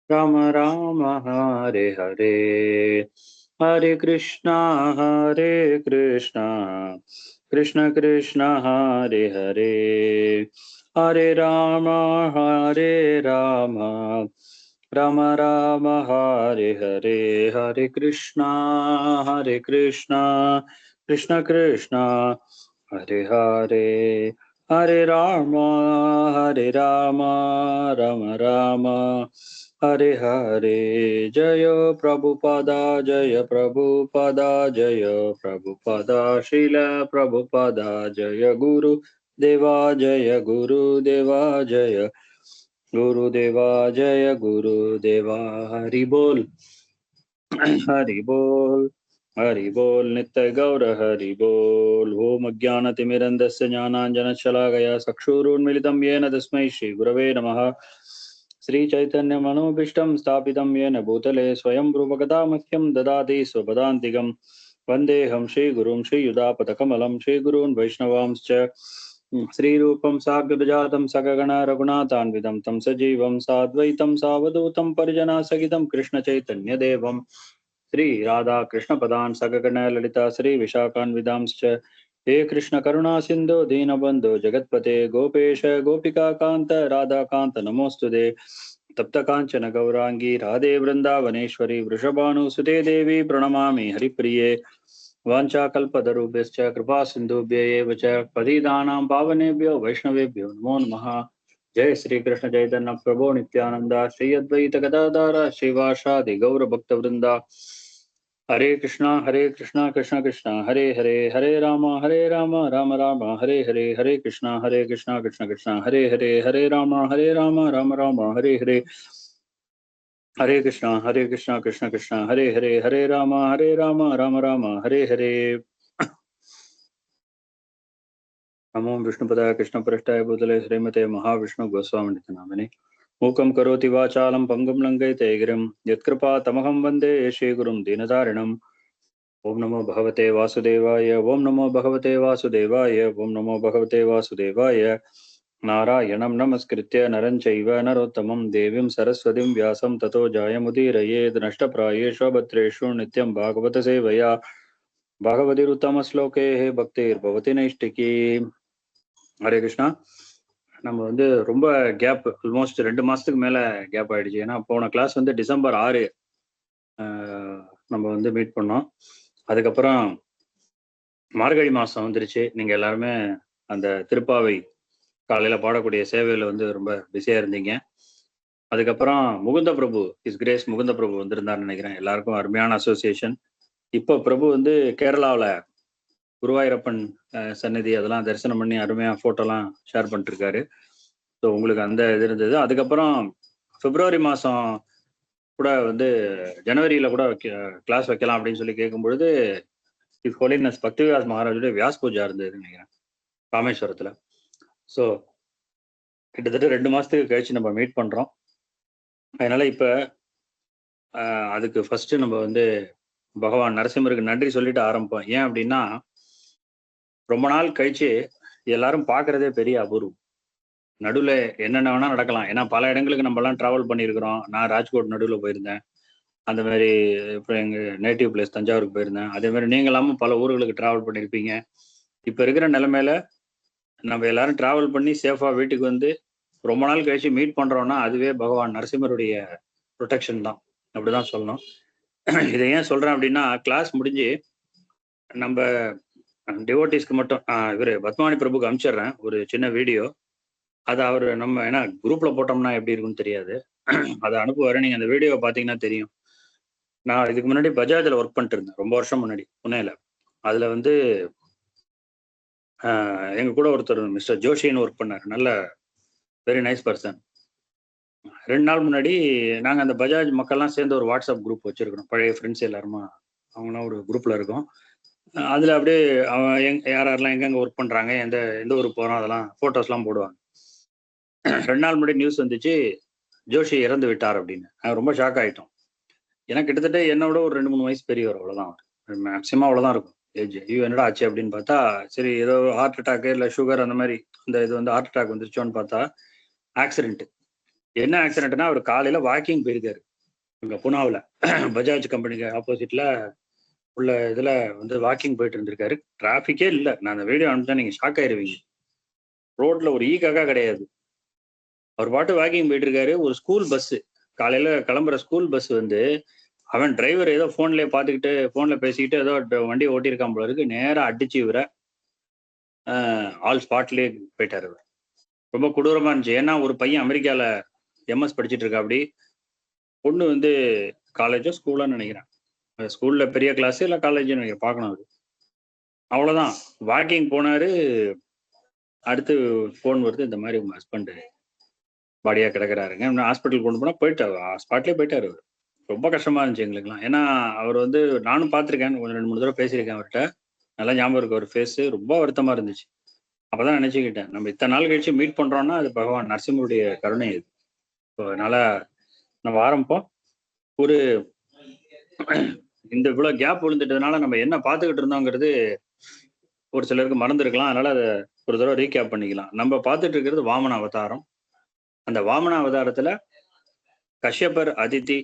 Ram Ram Hare Hare, Hare Krishna Krishna Krishna Hare Hare, Hare Rama Rama Rama Hare Hare, Hare Krishna Krishna Krishna Hare Hare, Hare Rama Rama Rama Hare Hare. Jaya Prabhupada Jaya Prabhupada Jaya Prabhupada Srila Prabhupada Jaya Guru Deva Jaya Guru Deva Jaya Guru Deva Jaya Guru Deva. Hari Bol Hari Bol Hari Bol Nitya Gaura Hari Bol. Om Ajnanatimirandasya Jnananjanashalakaya Chakshurunmilitam Yena Tasmai Shri Gurave Namaha. Sri Chaitanya Manobishtam Sthapitam Yena Bhutale Swayam Rupakadamakhyam Dadati Swapadantikam Vandeham Shri Gurum Shri Yudapatakamallam Shri Gurun Vaishnavamscha Sri Rupam Sagrajatam Sakagana Raghunathanvidam Tam Sajivam Sadvaitam Savadutam Parijana Sagitam Krishna Chaitanya Devam Sri Radha Krishna Padan Sakagana Lalita Sri Vishakan Vidamscha He Krishna Karuna Sindhu Deenabandhu Jagatpate Gopesha Gopika Kanta Radha Kanta Namostude Tapta Kanchana Gaurangi Radhe Vrindavaneshwari Vrishabhanu Sute Devi Pranamami Haripriye Vancha Kalpatarubhascha Kripa Sindhubhya eva cha Patidanam Pavanebhyo Vaishnavebhyo Namo Namaha. Jai Sri Krishna Chaitanya Prabhu Nityananda Sri Advaita Gadadhara Srivasadi Gaura Bhakta Vrinda. Hare Krishna Krishna Krishna Hare Hare, Hare Rama Rama Rama Hare Hare, Hare Krishna Krishna Krishna Hare Hare, Hare Rama Rama Rama Hare Hare, Hare Krishna Krishna Krishna Hare Hare, Hare Rama Rama Rama Hare Hare. Namo Vishnupadaya Krishna Prasthaya Bhutale Srimate Mahavishnu Goswami Namane Mukam Karoti Vachalam Pangam Langaite Girim Yatkripa Tamaham Vande Shri Gurum Dinadarinam. Om Namo Bhagavate Vasudevaya, Om Namo Bhagavate Vasudevaya, Om Namo Bhagavate Vasudevaya. Narayanam Namaskritya Naranchaiva Narottamam Devim Saraswatim Vyasam Tato Jayamudiraye Nashtaprayeshu Bhatreshu Nityam Bhagavata Sevaya Bhagavati Ruttama Bhaktir Bhavati Naishtiki. Hare Krishna. நம்ம வந்து ரொம்ப gap almost 2 மாசத்துக்கு மேல gap ஆயிடுச்சு. ஏன்னா போன class வந்து December 6 நம்ம வந்து மீட் பண்ணோம். அதுக்கப்புறம் மார்கழி மாசம் வந்துருச்சு. நீங்க எல்லாருமே அந்த திருப்பாவை காலையில பாடக்கூடிய சேவையில வந்து ரொம்ப பிஸியா இருந்தீங்க. அதுக்கப்புறம் முகுந்த பிரபு கிரேஸ் முகுந்த பிரபு வந்திருந்தாருன்னு நினைக்கிறேன். எல்லாருக்கும் அருமையான அசோசியேஷன். இப்போ பிரபு வந்து கேரளாவில் குருவாயூரப்பன் சன்னதி அதெல்லாம் தரிசனம் பண்ணி அருமையா போட்டோலாம் ஷேர் பண்ணிட்டு இருக்காரு. ஸோ உங்களுக்கு அந்த இது இருந்தது. அதுக்கப்புறம் பிப்ரவரி மாசம் கூட வந்து ஜனவரியில கூட கிளாஸ் வைக்கலாம் அப்படின்னு சொல்லி கேட்கும் பொழுது இஸ் ஹோலினஸ் பக்திவிகாஸ் மகாராஜுடைய வியாஸ் பூஜா இருந்தது நினைக்கிறேன் ராமேஸ்வரத்துல. ஸோ கிட்டத்தட்ட 2 மாசத்துக்கு கழிச்சு நம்ம மீட் பண்றோம். அதனால இப்ப அதுக்கு ஃபர்ஸ்ட் நம்ம வந்து பகவான் நரசிம்மருக்கு நன்றி சொல்லிட்டு ஆரம்பிப்போம். ஏன் அப்படின்னா ரொம்ப நாள் கழிச்சு எல்லாரும் பார்க்கறதே பெரிய அபூர்வம். நடுவில் என்னென்ன வேணா நடக்கலாம். ஏன்னா பல இடங்களுக்கு நம்ம எல்லாம் டிராவல் பண்ணியிருக்கிறோம். நான் ராஜ்கோட் நடுவில் போயிருந்தேன். அந்த மாதிரி இப்போ எங்கள் நேட்டிவ் பிளேஸ் தஞ்சாவூருக்கு போயிருந்தேன். அதே மாதிரி நீங்க எல்லாமும் பல ஊர்களுக்கு டிராவல் பண்ணியிருப்பீங்க. இப்போ இருக்கிற நிலைமையில நம்ம எல்லாரும் டிராவல் பண்ணி சேஃபா வீட்டுக்கு வந்து ரொம்ப நாள் கழிச்சு மீட் பண்றோம்னா அதுவே பகவான் நரசிம்மருடைய ப்ரொடெக்ஷன் தான், அப்படிதான் சொல்லணும். இதை ஏன் சொல்றேன் அப்படின்னா கிளாஸ் முடிஞ்சு நம்ம டிவோட்டிஸ்க்கு மட்டும் இவர் பத்மானி பிரபுக்கு அனுப்பிச்சிடுறேன் ஒரு சின்ன வீடியோ. அது அவர் நம்ம ஏன்னா குரூப்ல போட்டோம்னா எப்படி இருக்குன்னு தெரியாது, அதை அனுப்புவாரு. நீங்க அந்த வீடியோவை பார்த்தீங்கன்னா தெரியும். நான் இதுக்கு முன்னாடி பஜாஜ்ல ஒர்க் பண்ணிட்டு இருந்தேன் ரொம்ப வருஷம் முன்னாடி புனேல. அதுல வந்து எங்க கூட ஒருத்தர் மிஸ்டர் ஜோஷின்னு ஒர்க் பண்ணாரு. நல்ல வெரி நைஸ் பர்சன். 2 நாள் முன்னாடி நாங்கள் அந்த பஜாஜ் மக்கள்லாம் சேர்ந்து ஒரு வாட்ஸ்அப் குரூப் வச்சிருக்கிறோம். பழைய ஃப்ரெண்ட்ஸ் எல்லாருமா அவங்களாம் ஒரு குரூப்ல இருக்கோம். அதில் அப்படியே அவன் யாரெல்லாம் எங்கெங்கே ஒர்க் பண்ணுறாங்க, எந்த ஊருக்கு போகிறோம், அதெல்லாம் ஃபோட்டோஸ்லாம் போடுவாங்க. 2 நாள் முன்னாடி நியூஸ் வந்துச்சு ஜோஷி இறந்து விட்டார் அப்படின்னு. நாங்கள் ரொம்ப ஷாக் ஆகிட்டோம். ஏன்னா கிட்டத்தட்ட என்னோட ஒரு 2-3 வயசு பெரியவர், அவ்வளோதான். மேக்ஸிமம் அவ்வளோதான் இருக்கும் ஏஜ். ஐயோ என்னடா ஆச்சு அப்படின்னு பார்த்தா சரி ஏதோ ஹார்ட் அட்டாக்கு இல்லை சுகர் அந்த மாதிரி இந்த இது வந்து ஹார்ட் அட்டாக் வந்துருச்சோன்னு பார்த்தா ஆக்சிடென்ட். என்ன ஆக்சிடென்ட்னா, அவர் காலையில வாக்கிங் போயிருக்காரு இங்க புனாவில், பஜாஜ் கம்பெனிக்கு ஆப்போசிட்ல உள்ள இதுல வந்து வாக்கிங் போயிட்டு இருந்திருக்காரு. டிராஃபிக்கே இல்லை. நான் அந்த வீடியோ அனுப்பிச்சா நீங்க ஷாக் ஆயிருவீங்க. ரோட்ல ஒரு ஈக்காக்கா கிடையாது. அவர் பாட்டு வாக்கிங் போயிட்டு இருக்காரு. ஒரு ஸ்கூல் பஸ், காலையில கிளம்புற ஸ்கூல் பஸ் வந்து அவன் டிரைவர் ஏதோ போன்ல பாத்துக்கிட்டு போன்ல பேசிக்கிட்டு ஏதோ வண்டியை ஓட்டியிருக்கான் போல இருக்கு. நேரா அடிச்சு இவரை ஆல் ஸ்பாட்லயே போயிட்டாரு. ரொம்ப கொடூரமா இருந்துச்சு. ஏன்னா ஒரு பையன் அமெரிக்கால எம்எஸ் படிச்சுட்டு இருக்கா, அப்படி பொண்ணு வந்து காலேஜோ ஸ்கூலான்னு நினைக்கிறேன். ஸ்கூல்ல பெரிய கிளாஸ் இல்லை காலேஜ் நினைக்கிறேன், பார்க்கணும். அது அவ்வளவுதான். வாக்கிங் போனாரு. அடுத்து போன் வருது, இந்த மாதிரி உங்க ஹஸ்பண்ட் பாடியா கிடக்குறாருங்க. ஹாஸ்பிட்டல் கொண்டு போனா போயிட்டாரு, ஸ்பாட்லேயே போயிட்டாரு. அவர் ரொம்ப கஷ்டமா இருந்துச்சு எங்களுக்குலாம். ஏன்னா அவர் வந்து நானும் பார்த்துருக்கேன், கொஞ்சம் 2-3 தடவை பேசியிருக்கேன் அவர்கிட்ட. நல்லா ஞாபகம் இருக்கு அவர் ஃபேஸ். ரொம்ப வருத்தமா இருந்துச்சு. அப்பதான் நினைச்சுக்கிட்டேன், நம்ம இத்தனை நாள் கழிச்சு மீட் பண்றோம்னா அது பகவான் நரசிம்மருடைய கருணை இது. ஸோ அதனால நம்ம ஆரம்பிப்போம். ஒரு இந்த இவ்வளவு கேப் விழுந்துட்டதுனால நம்ம என்ன பார்த்துக்கிட்டு இருந்தோங்கிறது ஒரு சிலருக்கு மறந்துருக்கலாம். அதனால அதை ஒரு தடவை ரீகேப் பண்ணிக்கலாம். நம்ம பார்த்துட்டு இருக்கிறது வாமன அவதாரம். அந்த வாமன அவதாரத்துல கஷ்யபர், அதிதி.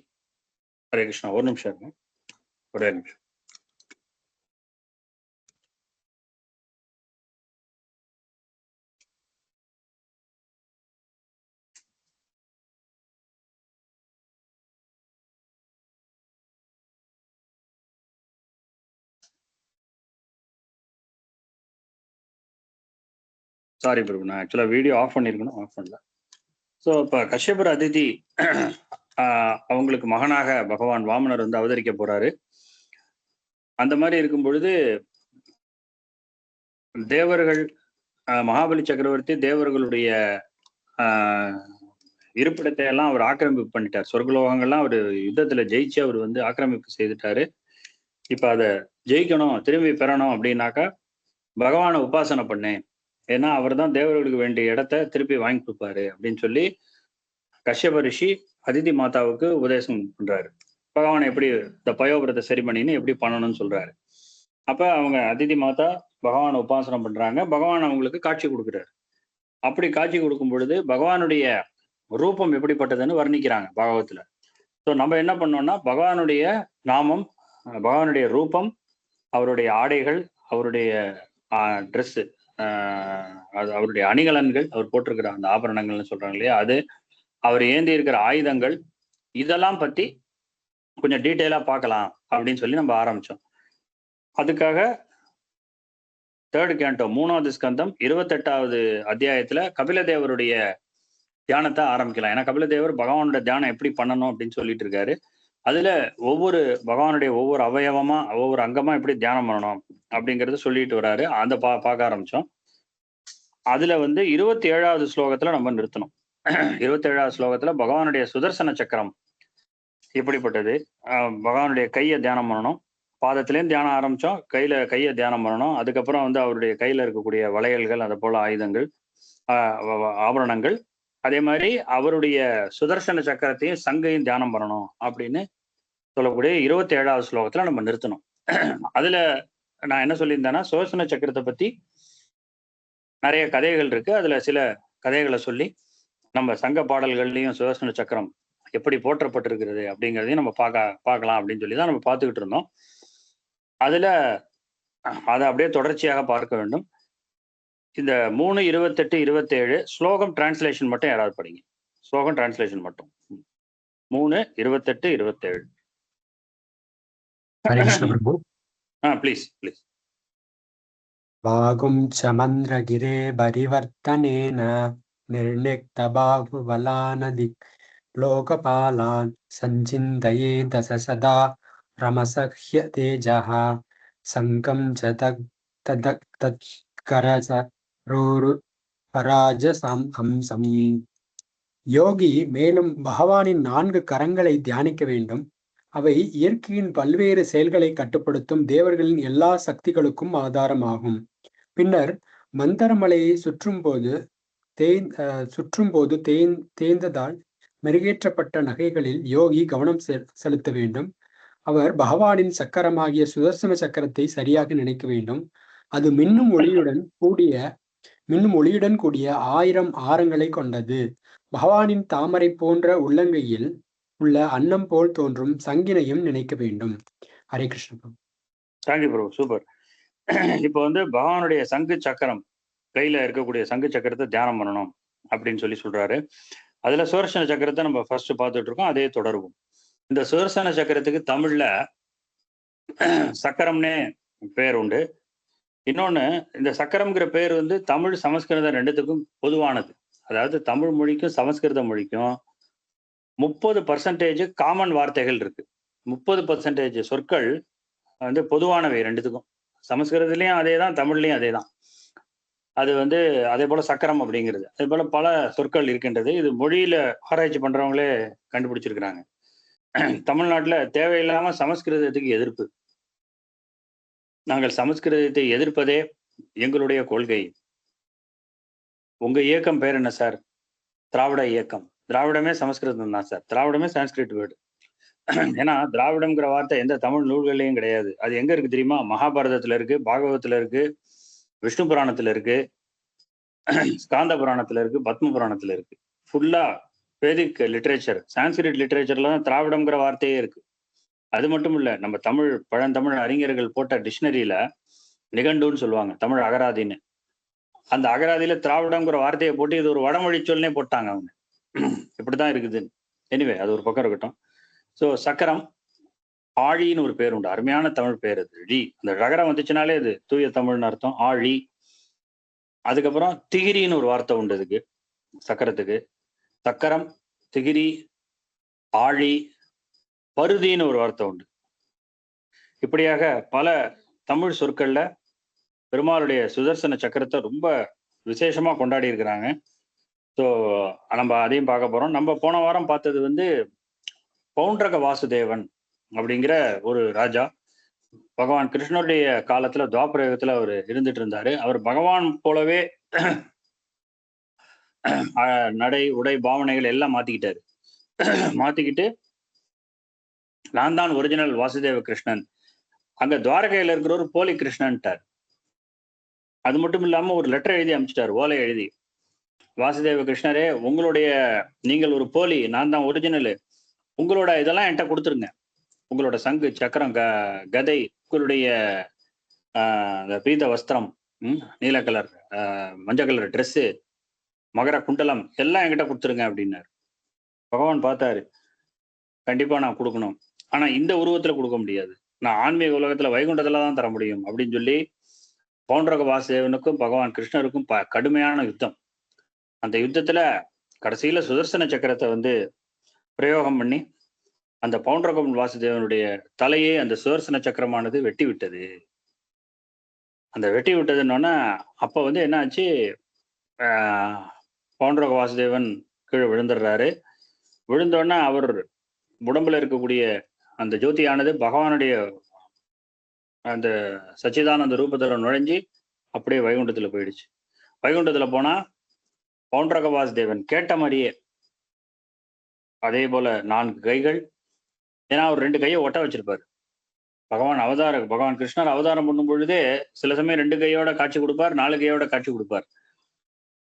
ஹரே கிருஷ்ணா. ஒரு நிமிஷம் இருங்க, ஒரே நிமிஷம். சாரி பிரபு, நான் ஆக்சுவலா வீடியோ ஆஃப் பண்ணிருக்கணும், ஆஃப் பண்ணல. ஸோ இப்போ கஷ்யபர், அதிதி அவங்களுக்கு மகனாக பகவான் வாமனர் வந்து அவதரிக்க போறாரு. அந்த மாதிரி இருக்கும் பொழுது தேவர்கள், மகாபலி சக்கரவர்த்தி தேவர்களுடைய இருப்பிடத்தை எல்லாம் அவர் ஆக்கிரமிப்பு பண்ணிட்டார். சொர்க்கலோகங்கள்லாம் அவர் யுத்தத்துல ஜெயிச்சு அவர் வந்து ஆக்கிரமிப்பு செய்துட்டாரு. இப்ப அதை ஜெயிக்கணும், திரும்பி பெறணும் அப்படின்னாக்கா பகவானை உபாசனை பண்ணேன், ஏன்னா அவர் தான் தேவர்களுக்கு வேண்டிய இடத்த திருப்பி வாங்கி கொடுப்பாரு அப்படின்னு சொல்லி கஷ்யப ரிஷி அதிதி மாதாவுக்கு உபதேசம் பண்றாரு. பகவானை எப்படி இந்த பயோபிரத்தை சரி பண்ணின்னு எப்படி பண்ணணும்னு சொல்றாரு. அப்ப அவங்க அதிதி மாதா பகவானை உபாசனம் பண்றாங்க. பகவான் அவங்களுக்கு காட்சி கொடுக்குறாரு. அப்படி காட்சி கொடுக்கும் பொழுது பகவானுடைய ரூபம் எப்படிப்பட்டதுன்னு வர்ணிக்கிறாங்க பாகவத்துல. ஸோ நம்ம என்ன பண்ணோம்னா பகவானுடைய நாமம், பகவானுடைய ரூபம், அவருடைய ஆடைகள், அவருடைய ட்ரெஸ்ஸு, அது அவருடைய அணிகலன்கள், அவர் போட்டிருக்கிற அந்த ஆபரணங்கள்னு சொல்றாங்க இல்லையா, அது அவர் ஏந்தி இருக்கிற ஆயுதங்கள், இதெல்லாம் பத்தி கொஞ்சம் டீட்டெயிலா பார்க்கலாம் அப்படின்னு சொல்லி நம்ம ஆரம்பிச்சோம். அதுக்காக 3rd canto 3வது ஸ்கந்தம் 28வது அத்தியாயத்துல கபிலதேவருடைய தியானத்தை ஆரம்பிக்கலாம். ஏன்னா கபிலதேவர் பகவானோட தியானம் எப்படி பண்ணணும் அப்படின்னு சொல்லிட்டு இருக்காரு. அதுல ஒவ்வொரு பகவானுடைய ஒவ்வொரு அவயவமா, ஒவ்வொரு அங்கமா எப்படி தியானம் பண்ணணும் அப்படிங்கறது சொல்லிட்டு வர்றாரு. அந்த பார்க்க ஆரம்பிச்சோம். அதுல வந்து 27வது ஸ்லோகத்துல நம்ம நிறுத்தணும். 27வது ஸ்லோகத்துல பகவானுடைய சுதர்சன சக்கரம் எப்படிப்பட்டது, பகவானுடைய கையை தியானம் பண்ணணும். பாதத்திலேயும் தியானம் ஆரம்பிச்சோம், கையை தியானம் பண்ணணும். அதுக்கப்புறம் வந்து அவருடைய கையில இருக்கக்கூடிய வளையல்கள், அதை போல ஆயுதங்கள், ஆபரணங்கள், அதே மாதிரி அவருடைய சுதர்சன சக்கரத்தையும் சங்கையும் தியானம் பண்ணணும் அப்படின்னு சொல்லக்கூடிய 27வது ஸ்லோகத்துல நம்ம நிறுத்தணும். அதுல நான் என்ன சொல்லியிருந்தேன்னா, சுதர்சன சக்கரத்தை பத்தி நிறைய கதைகள் இருக்கு. அதுல சில கதைகளை சொல்லி நம்ம சங்க பாடல்கள்லையும் சுதர்சன சக்கரம் எப்படி போற்றப்பட்டிருக்கிறது அப்படிங்கிறதையும் நம்ம பார்க்கலாம் அப்படின்னு சொல்லி தான் நம்ம பார்த்துக்கிட்டு இருந்தோம். அதுல அதை அப்படியே தொடர்ச்சியாக பார்க்க வேண்டும். இந்த 3, 28, 27 ஸ்லோகம் டிரான்ஸ்லேஷன் மட்டும் யாராவது படிங்க. ஸ்லோகம் டிரான்ஸ்லேஷன் மட்டும் 3, 28, 27. Please please. भागुं च मन्द्रगिरे परिवर्तनेन निर्णिक्तबाहुबलानदिक् लोकपालान् सञ्चिन्तये दश सदा रमसह्य तेजः सङ्कं च तत्करचरोरुपराजसंहंसम्. யோகி மேலும் பகவானின் 4 கரங்களை தியானிக்க வேண்டும். அவை இயற்கையின் பல்வேறு செயல்களை கட்டுப்படுத்தும் தேவர்களின் எல்லா சக்திகளுக்கும் ஆதாரமாகும். பின்னர் மந்தரமலையை சுற்றும் போது தேய்ந்ததால் மெருகேற்றப்பட்ட நகைகளில் யோகி கவனம் செலுத்த வேண்டும். அவர் பகவானின் சக்கரமாகிய சுதர்சன சக்கரத்தை சரியாக நினைக்க வேண்டும். அது மின்னும் ஒளியுடன் கூடிய 1000 ஆரங்களை கொண்டது. பகவானின் தாமரை போன்ற உள்ளங்கையில் உள்ள அன்னம் போல் தோன்றும் சங்கினையும் நினைக்க வேண்டும். Hare Krishna. Thank you bro, super. இப்போ வந்து பகவானுடைய சங்கு சக்கரம், கையில இருக்கக்கூடிய சங்கு சக்கரத்தை தியானம் பண்ணணும் அப்படின்னு சொல்றாரு. அதுல சுதர்சன சக்கரத்தை நம்ம ஃபர்ஸ்ட் பார்த்துட்டு இருக்கோம், அதே தொடருவோம். இந்த சுதர்சன சக்கரத்துக்கு தமிழ்ல சக்கரம்னே பேர் உண்டு. இன்னொன்னு, இந்த சக்கரம்ங்கிற பேர் வந்து தமிழ் சமஸ்கிருதம் ரெண்டுத்துக்கும் பொதுவானது. அதாவது தமிழ் மொழிக்கும் சமஸ்கிருத மொழிக்கும் 30% காமன் வார்த்தைகள் இருக்கு. 30% சொற்கள் வந்து பொதுவானவை ரெண்டுத்துக்கும். சமஸ்கிருதத்திலையும் அதே தான், தமிழ்லையும் அதே தான். அது வந்து அதே போல சக்கரம் அப்படிங்கிறது, அதே போல பல சொற்கள் இருக்கின்றது. இது மொழியில ஆராய்ச்சி பண்றவங்களே கண்டுபிடிச்சிருக்கிறாங்க. தமிழ்நாட்டுல தேவையில்லாம சமஸ்கிருதத்துக்கு எதிர்ப்பு. நாங்கள் சமஸ்கிருதத்தை எதிர்ப்பதே எங்களுடைய கொள்கை. உங்க இயக்கம் பேர் என்ன சார்? திராவிட இயக்கம். திராவிடமே சமஸ்கிருதம் தான் சார். திராவிடமே சான்ஸ்கிரிட் வேர்டு. ஏன்னா திராவிடம்ங்கிற வார்த்தை எந்த தமிழ் நூல்கள்லையும் கிடையாது. அது எங்க இருக்கு தெரியுமா? மகாபாரதத்துல இருக்கு, பாகவத்துல இருக்கு, விஷ்ணு புராணத்துல இருக்கு, ஸ்காந்த புராணத்துல இருக்கு, பத்ம புராணத்துல இருக்கு. ஃபுல்லா வேதிக் லிட்ரேச்சர், சான்ஸ்கிரிட் லிட்ரேச்சர்ல தான் திராவிடம்ங்கிற வார்த்தையே இருக்கு. அது மட்டும் இல்ல, நம்ம தமிழ் பழந்தமிழ் அறிஞர்கள் போட்ட டிக்ஷனரியில நிகண்டுன்னு சொல்லுவாங்க, தமிழ் அகராதின்னு. அந்த அகராதியில திராவிடம்ங்கிற வார்த்தையை போட்டு இது ஒரு வடமொழி சொல்னே போட்டாங்க அவங்க. இப்படிதான் இருக்குது. எனிவே, அது ஒரு பக்கம் இருக்கட்டும். ஸோ சக்கரம், ஆழின்னு ஒரு பேர் உண்டு. அருமையான தமிழ் பேர் அது. ழி, அந்த ரகரம் வந்துச்சுனாலே அது தூய தமிழ்னு அர்த்தம். ஆழி. அதுக்கப்புறம் திகிரின்னு ஒரு வார்த்தை உண்டு இதுக்கு, சக்கரத்துக்கு. சக்கரம், திகிரி, ஆழி, பருதின்னு ஒரு வார்த்தை உண்டு. இப்படியாக பல தமிழ் சொற்கள்ல பெருமாளுடைய சுதர்சன சக்கரத்தை ரொம்ப விசேஷமா கொண்டாடி இருக்கிறாங்க. ஸோ நம்ம அதையும் பார்க்க போறோம். நம்ம போன வாரம் பார்த்தது வந்து பவுண்டரக வாசுதேவன் அப்படிங்கிற ஒரு ராஜா. பகவான் கிருஷ்ணருடைய காலத்துல துவாபர யுகத்துல அவர் இருந்துட்டு இருந்தாரு. அவர் பகவான் போலவே நடை, உடை, பாவனைகள் எல்லாம் மாத்திக்கிட்டாரு. மாத்திக்கிட்டு நான் தான் ஒரிஜினல் வாசுதேவ கிருஷ்ணன், அங்க துவாரகையில இருக்கிற ஒரு போலி கிருஷ்ணன்ட்டார். அது மட்டும் இல்லாம ஒரு லெட்டர் எழுதி அனுப்பிச்சிட்டாரு, ஓலை எழுதி. வாசுதேவ கிருஷ்ணரே, உங்களுடைய நீங்கள் ஒரு போலி, நான் தான் ஒரிஜினலு. உங்களோட இதெல்லாம் என்கிட்ட கொடுத்துருங்க. உங்களோட சங்கு சக்கரம், கதை, உங்களுடைய அந்த பீத வஸ்திரம், நீல கலர், மஞ்சள் கலர் ட்ரெஸ்ஸு, மகர குண்டலம் எல்லாம் என்கிட்ட கொடுத்துருங்க அப்படின்னாரு. பகவான் பார்த்தாரு, கண்டிப்பா நான் கொடுக்கணும், ஆனா இந்த உருவத்துல கொடுக்க முடியாது, நான் ஆன்மீக உலகத்துல வைகுண்டத்துல தான் தர முடியும் அப்படின்னு சொல்லி பவுண்டரக வாசுதேவனுக்கும் பகவான் கிருஷ்ணருக்கும் கடுமையான யுத்தம். அந்த யுத்தத்துல கடைசியில சுதர்சன சக்கரத்தை வந்து பிரயோகம் பண்ணி அந்த பவுண்டரகம் வாசுதேவனுடைய தலையே அந்த சுதர்சன சக்கரமானது வெட்டி விட்டது. அந்த வெட்டி விட்டதுன்னொன்னா அப்ப வந்து என்ன ஆச்சு, பவுண்டரக வாசுதேவன் கீழே விழுந்துடுறாரு. விழுந்தோடனே அவர் உடம்புல இருக்கக்கூடிய அந்த ஜோதியானது பகவானுடைய அந்த சச்சிதானந்த ரூபத்துல நுழைஞ்சி அப்படியே வைகுண்டத்துல போயிடுச்சு. வைகுண்டத்துல போனா பவுண்டரக வாசுதேவன் கேட்ட மாதிரியே அதே போல 4 கைகள். ஏன்னா அவர் 2 கையை ஒட்ட வச்சிருப்பாரு. பகவான் கிருஷ்ணர் அவதாரம் பண்ணும் பொழுதே சில சமயம் 2 கையோட காட்சி கொடுப்பார், 4 கையோட காட்சி கொடுப்பார்.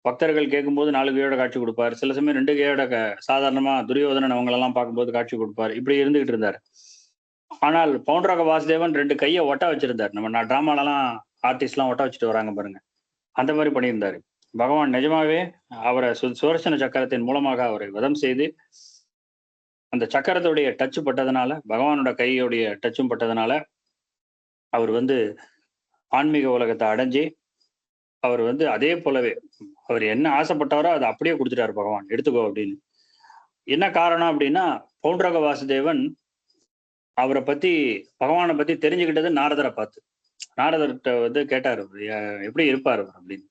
பக்தர்கள் கேட்கும்போது 4 கையோட காட்சி கொடுப்பார். சில சமயம் 2 கையோட சாதாரணமா துரியோதனன் அவங்களெல்லாம் பார்க்கும்போது காட்சி கொடுப்பார். இப்படி இருந்துகிட்டு இருந்தார். ஆனால் பவுண்டரக வாசுதேவன் 2 கையை ஒட்ட வச்சிருந்தார். நம்ம டிராமாலலாம் ஆர்டிஸ்ட்லாம் ஒட்ட வச்சுட்டு வராங்க பாருங்க, அந்த மாதிரி பண்ணியிருந்தாரு. பகவான் நிஜமாவே அவரை சுதர்சன சக்கரத்தின் மூலமாக அவரை வதம் செய்து அந்த சக்கரத்துடைய டச்சு பட்டதுனால, பகவானோட கையோடைய டச்சும் பட்டதுனால அவர் வந்து ஆன்மீக உலகத்தை அடைஞ்சி அவர் வந்து அதே போலவே அவர் என்ன ஆசைப்பட்டாரோ அதை அப்படியே கொடுத்துட்டாரு பகவான், எடுத்துக்கோ அப்படின்னு. என்ன காரணம் அப்படின்னா, பவுண்டரக வாசுதேவன் அவரை பத்தி, பகவானை பத்தி தெரிஞ்சுக்கிட்டது நாரதரை பார்த்து. நாரதர்கிட்ட வந்து கேட்டார், எப்படி இருப்பார் அவர் அப்படின்னு.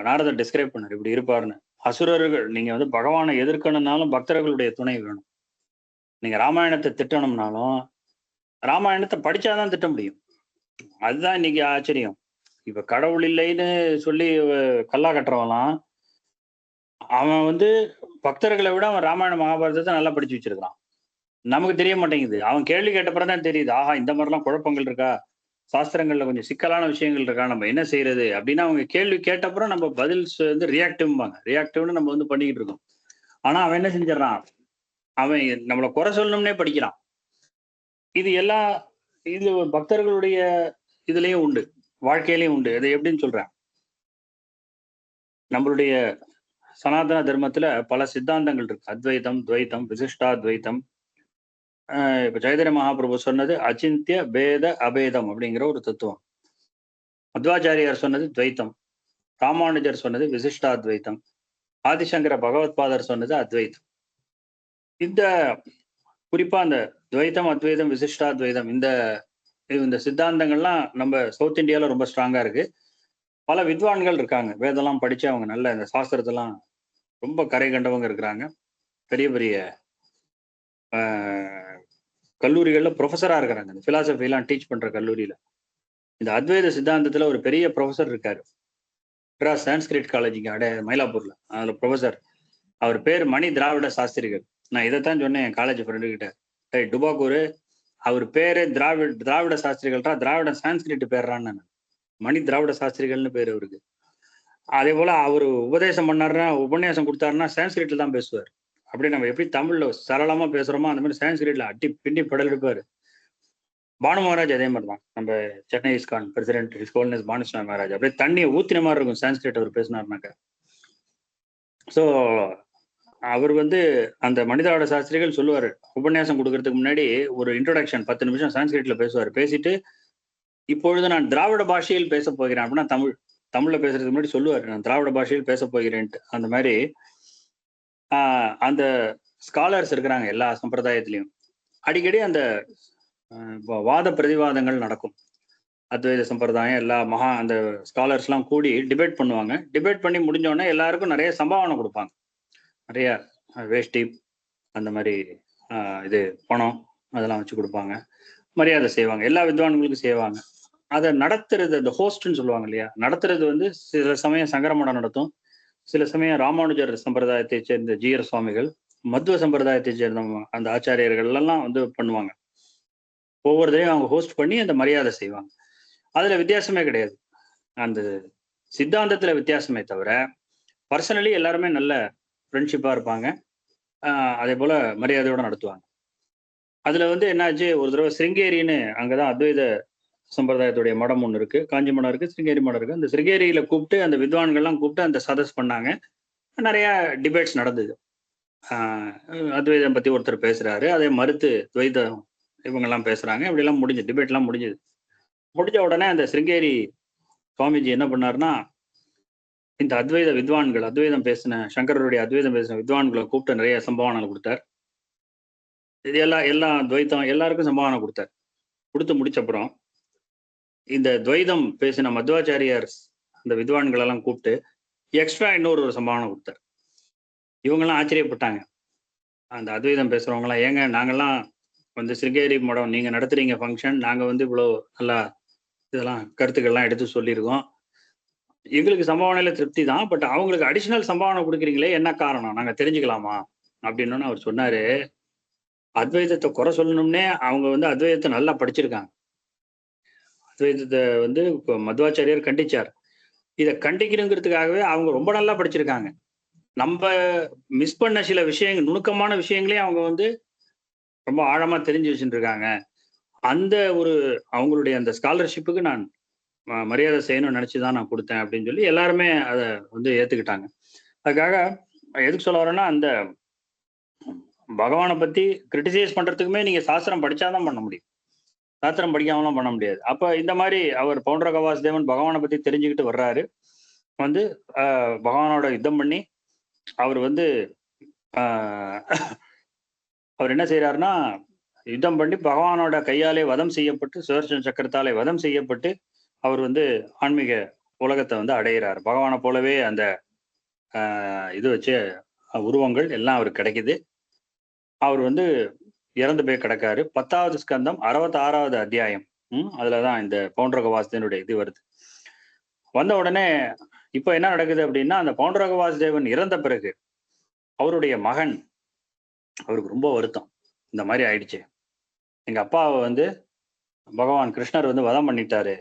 நாரதர் டிஸ்கிரைப் பண்ணார், இப்படி இருப்பாருன்னு. அசுரர்கள், நீங்க வந்து பகவானை எதிர்க்கணும்னாலும் பக்தர்களுடைய துணை வேணும். நீங்க ராமாயணத்தை திட்டணும்னாலும் ராமாயணத்தை படிச்சாதான் திட்ட முடியும். அதுதான் இன்னைக்கு ஆச்சரியம். இப்ப கடவுள் இல்லைன்னு சொல்லி கல்லா கட்டுறவெல்லாம் அவன் வந்து பக்தர்களை விட அவன் ராமாயண மகாபாரதத்தை நல்லா படிச்சு வச்சிருக்கான். நமக்கு தெரிய மாட்டேங்குது. அவன் கேள்வி கேட்டப்பறதான் தெரியுது, ஆஹா இந்த மாதிரிலாம் குழப்பங்கள் இருக்கா, சாஸ்திரங்கள்ல கொஞ்சம் சிக்கலான விஷயங்கள் இருக்கா, நம்ம என்ன செய்யறது அப்படின்னு அவங்க கேள்வி கேட்டப்புறம் நம்ம பதில் வந்து ரியாக்டிவ்பாங்க. ரியாக்டிவ்னு நம்ம வந்து பண்ணிக்கிட்டு இருக்கோம். ஆனா அவன் என்ன செஞ்சிடறான், அவன் நம்மளை குறை சொல்லணும்னே படிக்கிறான். இது எல்லா இது பக்தர்களுடைய இதுலயும் உண்டு, வாழ்க்கையிலயும் உண்டு. அது எப்படின்னு சொல்றேன். நம்மளுடைய சனாதன தர்மத்துல பல சித்தாந்தங்கள் இருக்கு. அத்வைதம், துவைத்தம், விசிஷ்டாத்வைத்தம். இப்ப சைதன்ய மகாபிரபு சொன்னது அச்சிந்திய பேத அபேதம் அப்படிங்கிற ஒரு தத்துவம். மத்வாச்சாரியார் சொன்னது துவைத்தம், ராமானுஜர் சொன்னது விசிஷ்டாத்வைத்தம், ஆதிசங்கர பகவத்பாதர் சொன்னது அத்வைத்தம். இந்த குறிப்பா அந்த துவைத்தம், அத்வைதம், விசிஷ்டாத்வைதம் இந்த சித்தாந்தங்கள்லாம் நம்ம சவுத் இந்தியால ரொம்ப ஸ்ட்ராங்கா இருக்கு. பல வித்வான்கள் இருக்காங்க, வேதெல்லாம் படிச்சு அவங்க நல்ல இந்த சாஸ்திரத்தெல்லாம் ரொம்ப கரை கண்டவங்க இருக்கிறாங்க. பெரிய பெரிய கல்லூரிகள்ல ப்ரொஃபஸரா இருக்கிறாங்க. இந்த பிலாசபி எல்லாம் டீச் பண்ற கல்லூரியில இந்த அத்வைத சித்தாந்தத்துல ஒரு பெரிய ப்ரொஃபஸர் இருக்காரு. சான்ஸ்கிரிட் காலேஜுக்கு மயிலாப்பூர்ல, அதுல ப்ரொஃபஸர். அவர் பேர் மணி திராவிட சாஸ்திரிகள். நான் இதைத்தான் சொன்னேன் என் காலேஜ் ஃப்ரெண்டு கிட்ட. டுபாக்கூர், அவர் பேரு திராவிட சாஸ்திரிகள்ரா, திராவிட சான்ஸ்கிரிட் பேர்றான்னு. மணி திராவிட சாஸ்திரிகள்னு பேர் அவருக்கு. அதே போல அவர் உபதேசம் பண்ணாருன்னா, உபன்யாசம் கொடுத்தாருன்னா சான்ஸ்கிரிட்ல தான் பேசுவார். அப்படி நம்ம எப்படி தமிழ்ல சரளமா பேசுறோமோ அந்த மாதிரி சான்ஸ்கிரிட்ல அட்டி பிண்டி படல் எடுப்பாரு. பானு மகாராஜ் அதே மாதிரி தான். நம்ம Chennai ISKCON president wholeness Banusamy Maharaj அப்படியே தண்ணியை ஊத்தின மாதிரி இருக்கும் சான்ஸ்கிரிட் அவர் பேசினார்னாக்க. ஸோ அவர் அந்த மனிதாவோட சாஸ்திரிகள் சொல்லுவார், உபன்யாசம் கொடுக்கறதுக்கு முன்னாடி ஒரு இன்ட்ரோடக்ஷன் 10 நிமிஷம் சான்ஸ்கிரிட்ல பேசுவார். பேசிட்டு இப்பொழுது நான் திராவிட பாஷையில் பேச போகிறேன் அப்படின்னா தமிழ்ல பேசுறதுக்கு முன்னாடி சொல்லுவார், நான் திராவிட பாஷையில் பேச போகிறேன்ட்டு. அந்த மாதிரி அந்த ஸ்காலர்ஸ் இருக்கிறாங்க எல்லா சம்பிரதாயத்திலையும். அடிக்கடி அந்த வாத பிரதிவாதங்கள் நடக்கும். அத்வைத சம்பிரதாயம் எல்லா அந்த ஸ்காலர்ஸ்லாம் கூடி டிபேட் பண்ணுவாங்க. டிபேட் பண்ணி முடிஞ்சோடனே எல்லாருக்கும் நிறைய சம்பாவனை கொடுப்பாங்க. நிறைய வேஷ்டி, அந்த மாதிரி இது பணம் அதெல்லாம் வச்சு கொடுப்பாங்க. மரியாதை செய்வாங்க, எல்லா வித்வான்களுக்கும் செய்வாங்க. அதை நடத்துறது அந்த ஹோஸ்ட்ன்னு சொல்லுவாங்க இல்லையா, நடத்துறது சில சமயம் சங்கரமடம் நடத்தும், சில சமயம் ராமானுஜர் சம்பிரதாயத்தை சேர்ந்த ஜீயர் சுவாமிகள், மத்வ சம்பிரதாயத்தை சேர்ந்த அந்த ஆச்சாரியர்கள் எல்லாம் பண்ணுவாங்க. ஒவ்வொரு தடையும் அவங்க ஹோஸ்ட் பண்ணி அந்த மரியாதை செய்வாங்க. அதுல வித்தியாசமே கிடையாது. அந்த சித்தாந்தத்துல வித்தியாசமே தவிர பர்சனலி எல்லாருமே நல்ல ஃப்ரெண்ட்ஷிப்பா இருப்பாங்க. அதே போல மரியாதையோட நடத்துவாங்க. அதுல என்னாச்சு, ஒரு தடவை சிருங்கேரின்னு அங்கதான் அத்வைத சம்பிரதாயத்துடைய மடம் ஒன்று இருக்கு, காஞ்சி மடம் இருக்கு, சிருங்கேரி மடம் இருக்கு. அந்த சிருங்கேரியில கூப்பிட்டு அந்த வித்வான்கள்லாம் கூப்பிட்டு அந்த சதஸ் பண்ணாங்க. நிறைய டிபேட்ஸ் நடந்தது. அத்வைதம் பத்தி ஒருத்தர் பேசுறாரு, அதை மறுத்து துவைதம் இவங்கெல்லாம் பேசுறாங்க. இப்படிலாம் டிபேட்லாம் முடிஞ்சது. முடிஞ்ச உடனே அந்த சிருங்கேரி சுவாமிஜி என்ன பண்ணாருன்னா, இந்த அத்வைத வித்வான்கள், அத்வைதம் பேசின சங்கரருடைய அத்வைதம் பேசின வித்வான்களை கூப்பிட்டு நிறைய சம்பாவனை கொடுத்தார். இது எல்லாம் துவைத்தம் எல்லாருக்கும் சம்பாவனை கொடுத்தார். கொடுத்து முடிச்சப்புறம் இந்த துவைதம் பேசின மத்வாச்சாரியார் அந்த வித்வான்கள் எல்லாம் கூப்பிட்டு எக்ஸ்ட்ரா இன்னொரு சம்பாவனை கொடுத்தார். இவங்கெல்லாம் ஆச்சரியப்பட்டாங்க. அந்த அத்வைதம் பேசுறவங்களாம், ஏங்க நாங்கெல்லாம் சிருங்கேரி மடம் நீங்க நடத்துறீங்க ஃபங்க்ஷன், நாங்க இவ்வளோ நல்லா இதெல்லாம் கருத்துக்கள்லாம் எடுத்து சொல்லியிருக்கோம், எங்களுக்கு சம்பாவனையில திருப்தி தான், பட் அவங்களுக்கு அடிஷனல் சம்பாவனை கொடுக்குறீங்களே, என்ன காரணம், நாங்க தெரிஞ்சுக்கலாமா அப்படின்னு அவர் சொன்னாரு. அத்வைதத்தை குறை சொல்லணும்னே அவங்க அத்வைதத்தை நல்லா படிச்சிருக்காங்க. அத்வைதத்தை இப்போ மத்வாச்சாரியார் கண்டிச்சார். இதை கண்டிக்கணுங்கிறதுக்காகவே அவங்க ரொம்ப நல்லா படிச்சிருக்காங்க. நம்ம மிஸ் பண்ண சில விஷயங்கள், நுணுக்கமான விஷயங்களையும் அவங்க ரொம்ப ஆழமா தெரிஞ்சு வச்சுட்டு இருக்காங்க. அந்த அவங்களுடைய அந்த ஸ்காலர்ஷிப்புக்கு நான் மரியாதை செய்யணும்னு நினைச்சுதான் நான் கொடுத்தேன் அப்படின்னு சொல்லி எல்லாருமே அதை ஏத்துக்கிட்டாங்க. அதுக்காக எதுக்கு சொல்ல வரேன்னா, அந்த பகவானை பத்தி கிரிட்டிசைஸ் பண்றதுக்குமே நீங்க சாஸ்திரம் படிச்சாதான் பண்ண முடியும், சாஸ்திரம் படிக்காமலாம் பண்ண முடியாது. அப்ப இந்த மாதிரி அவர் பவுண்டரக வாசுதேவன் பகவானை பத்தி தெரிஞ்சுக்கிட்டு வர்றாரு. பகவானோட யுத்தம் பண்ணி அவர் அவர் என்ன செய்யறாருன்னா, யுத்தம் பண்ணி பகவானோட கையாலே வதம் செய்யப்பட்டு, சுதர்சன சக்கரத்தாலே வதம் செய்யப்பட்டு அவர் ஆன்மீக உலகத்தை அடைகிறார். பகவானை போலவே அந்த இது வச்சு உருவங்கள் எல்லாம் அவருக்கு கிடைக்குது. அவர் இறந்து போய் கிடக்காரு. 10வது ஸ்கந்தம் 66வது அத்தியாயம். அதுலதான் இந்த பவுண்டரக வாசுதேவனுடைய இது வருது. வந்த உடனே இப்ப என்ன நடக்குது அப்படின்னா, அந்த பவுண்டரக வாசுதேவன் இறந்த பிறகு அவருடைய மகன், அவருக்கு ரொம்ப வருத்தம், இந்த மாதிரி ஆயிடுச்சு, எங்க அப்பாவை பகவான் கிருஷ்ணர் வதம் பண்ணிட்டாரு,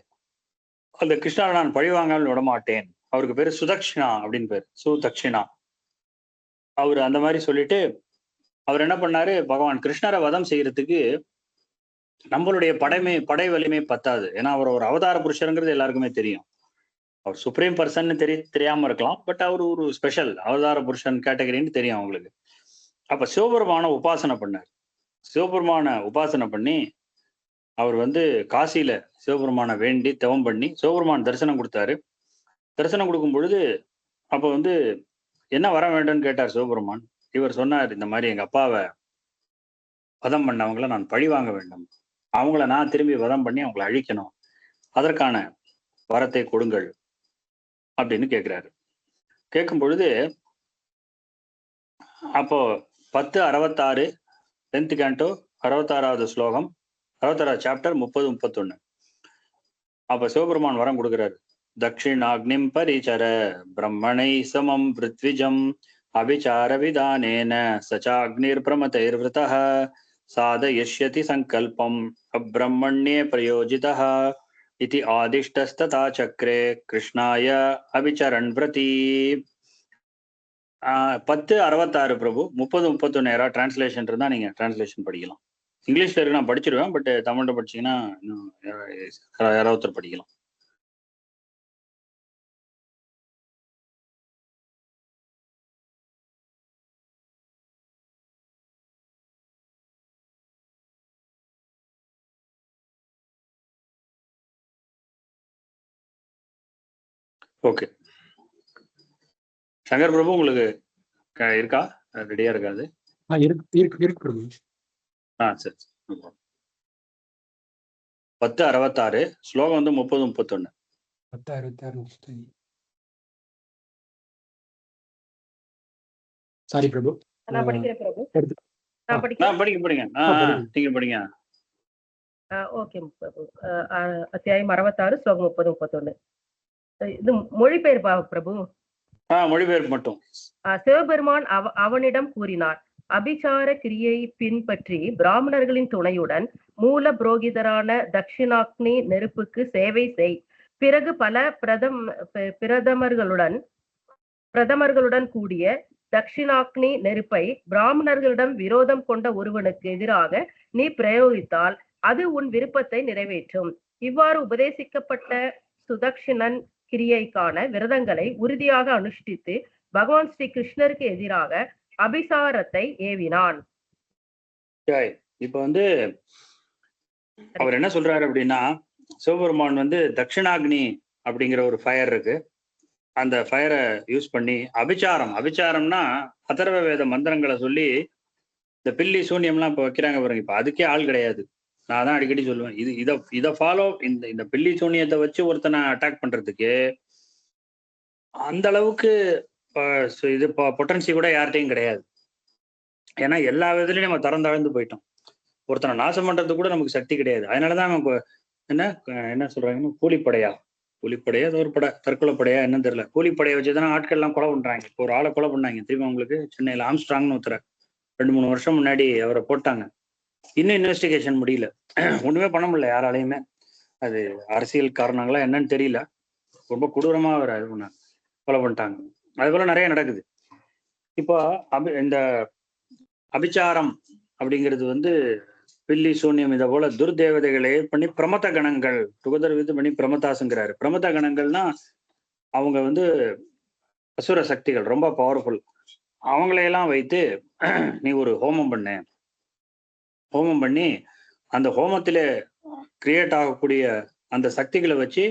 அந்த கிருஷ்ணரை நான் பழிவாங்காமல் விட மாட்டேன். அவருக்கு பேரு சுதக்ஷிணா அப்படின்னு பேரு, சுதக்ஷிணா. அவர் அந்த மாதிரி சொல்லிட்டு அவர் என்ன பண்ணாரு, பகவான் கிருஷ்ணரை வதம் செய்யறதுக்கு நம்மளுடைய படை வலிமை பத்தாது. ஏன்னா அவர் ஒரு அவதார புருஷருங்கிறது எல்லாருக்குமே தெரியும். அவர் சுப்ரீம் பர்சன் தெரியாம இருக்கலாம், பட் அவர் ஒரு ஸ்பெஷல் அவதார புருஷன் கேட்டகரின்னு தெரியும் அவங்களுக்கு. அப்ப சிவபெருமான உபாசனை பண்ணார். சிவபெருமான உபாசனை பண்ணி அவர் காசியில சிவபெருமான வேண்டி தவம் பண்ணி சிவபெருமான் தரிசனம் கொடுத்தாரு. தரிசனம் கொடுக்கும் பொழுது அப்ப என்ன வர வேண்டும்னு கேட்டார் சிவபெருமான். இவர் சொன்னார், இந்த மாதிரி எங்க அப்பாவை வதம் பண்ணவங்களை நான் பழி வாங்க வேண்டும், அவங்கள நான் திரும்பி வதம் பண்ணி அவங்களை அழிக்கணும், அதற்கான வரத்தை கொடுங்கள் அப்படின்னு கேட்கிறாரு. கேட்கும் பொழுது அப்போ 10:66 10th canto 66வது ஸ்லோகம் 66வது சாப்டர் 30-31. அப்ப சிவபெருமான் வரம் கொடுக்கிறாரு. தட்சிணாக்னிம் பரிச்சர பிரம்மணை சமம் பிருத்விஜம் அபிச்சார விதானேன சச்சாக்னிர் பிரமதைர்விருதः சாதயிஷ்யதி சங்கல்பம் அப்ரம்மண்யே பிரயோஜிதः இதி ஆதிஷ்டஸ்ததா சக்ரே கிருஷ்ணாய அபிச்சரன் பிரதி. 10:66 பிரபு. 30-31 யாராவது டிரான்ஸ்லேஷன் இருந்தா நீங்க டிரான்ஸ்லேஷன் படிக்கலாம். இங்கிலீஷ்ல இருக்கு, நான் படிச்சிருவேன், பட் தமிழ்ல படிச்சீங்கன்னா இன்னும் யாராவது ஒருத்தர் படிக்கலாம். ஓகே சங்கர் பிரபு, உங்களுக்கு இருக்கா? ரெடியா இருக்காது? இருக்கு பிரபு. சரி. 10:66 ஸ்லோகம் 30-31. 10:66 சாரி பிரபு. நான் படிக்கிறேன் பிரபு. படிங்க. நீங்க படிங்க. ஓகே பிரபு. அத்தியாயம் 66 ஸ்லோகம் 30-31. இது மொழிபெயர்ப்பா பிரபு? மொழிபெயர்ப்பு மட்டும். சிவபெருமான் அவனிடம் கூறினார், அபிச்சார கிரியை பின்பற்றி பிராமணர்களின் துணையுடன் மூல புரோகிதரான தட்சிணாக்னி நெருப்புக்கு சேவை செய். பிறகு பல பிரதமர்களுடன் கூடிய தட்சிணாக்னி நெருப்பை பிராமணர்களிடம் விரோதம் கொண்ட ஒருவனுக்கு எதிராக நீ பிரயோகித்தால் அது உன் விருப்பத்தை நிறைவேற்றும். இவ்வாறு உபதேசிக்கப்பட்ட சுதக்ஷிணன் கிரியைக்கான விரதங்களை உறுதியாக அனுஷ்டித்து பகவான் ஸ்ரீ கிருஷ்ணருக்கு எதிராக அபிசாரத்தை ஏவினான். இப்ப அவர் என்ன சொல்றாரு அப்படின்னா, சிவபெருமான் தட்சிணாக்னி அப்படிங்கிற ஒரு ஃபயர் இருக்கு, அந்த ஃபயரை யூஸ் பண்ணி அபிச்சாரம்னா அதர்வ வேத மந்திரங்களை சொல்லி இந்த பில்லி சூன்யம்லாம் இப்ப வைக்கிறாங்க பாருங்க, இப்ப அதுக்கே ஆள் கிடையாது. நான் தான் அடிக்கடி சொல்லுவேன், இதை ஃபாலோ இந்த பில்லி சூன்யத்தை வச்சு ஒருத்தனை அட்டாக் பண்றதுக்கு அந்த அளவுக்கு இது பொட்டன்சி கூட யார்கிட்டையும் கிடையாது. ஏன்னா எல்லா விதத்துலயும் நம்ம திறந்தாழ்ந்து போயிட்டோம். ஒருத்தனை நாசம் பண்றதுக்கு கூட நமக்கு சக்தி கிடையாது. அதனாலதான் நம்ம என்ன சொல்றாங்கன்னா கூலிப்படையா அது ஒரு படை, தற்கொலைப்படையா என்னன்னு தெரியல, கூலிப்படையை வச்சுதானே ஆட்கள் எல்லாம் கொலை பண்றாங்க. இப்போ ஒரு ஆளை கொலை பண்ணாங்க தெரியுமா உங்களுக்கு? சென்னையில ஆம்ஸ்ட்ராங்னு ஒருத்தர 2-3 வருஷம் முன்னாடி அவரை போட்டாங்க. இன்னும் இன்வெஸ்டிகேஷன் முடியல, ஒண்ணுமே பண்ண முடியல யாராலையுமே. அது அரசியல் காரணங்களா என்னன்னு தெரியல, ரொம்ப கொடூரமா அவரை கொலை பண்ணிட்டாங்க. அது போல நிறைய நடக்குது. இப்போ இந்த அபிச்சாரம் அப்படிங்கிறது பில்லி சூன்யம் இதை போல துர்தேவதைகளை பண்ணி பிரமத கணங்கள் டுகெதர் வித் பண்ணி பிரமதாசுங்கிறாரு. பிரமத கணங்கள்னா அவங்க அசுர சக்திகள், ரொம்ப பவர்ஃபுல். அவங்களையெல்லாம் வைத்து நீ ஒரு ஹோமம் பண்ணி அந்த ஹோமத்தில கிரியேட் ஆகக்கூடிய அந்த சக்திகளை வச்சு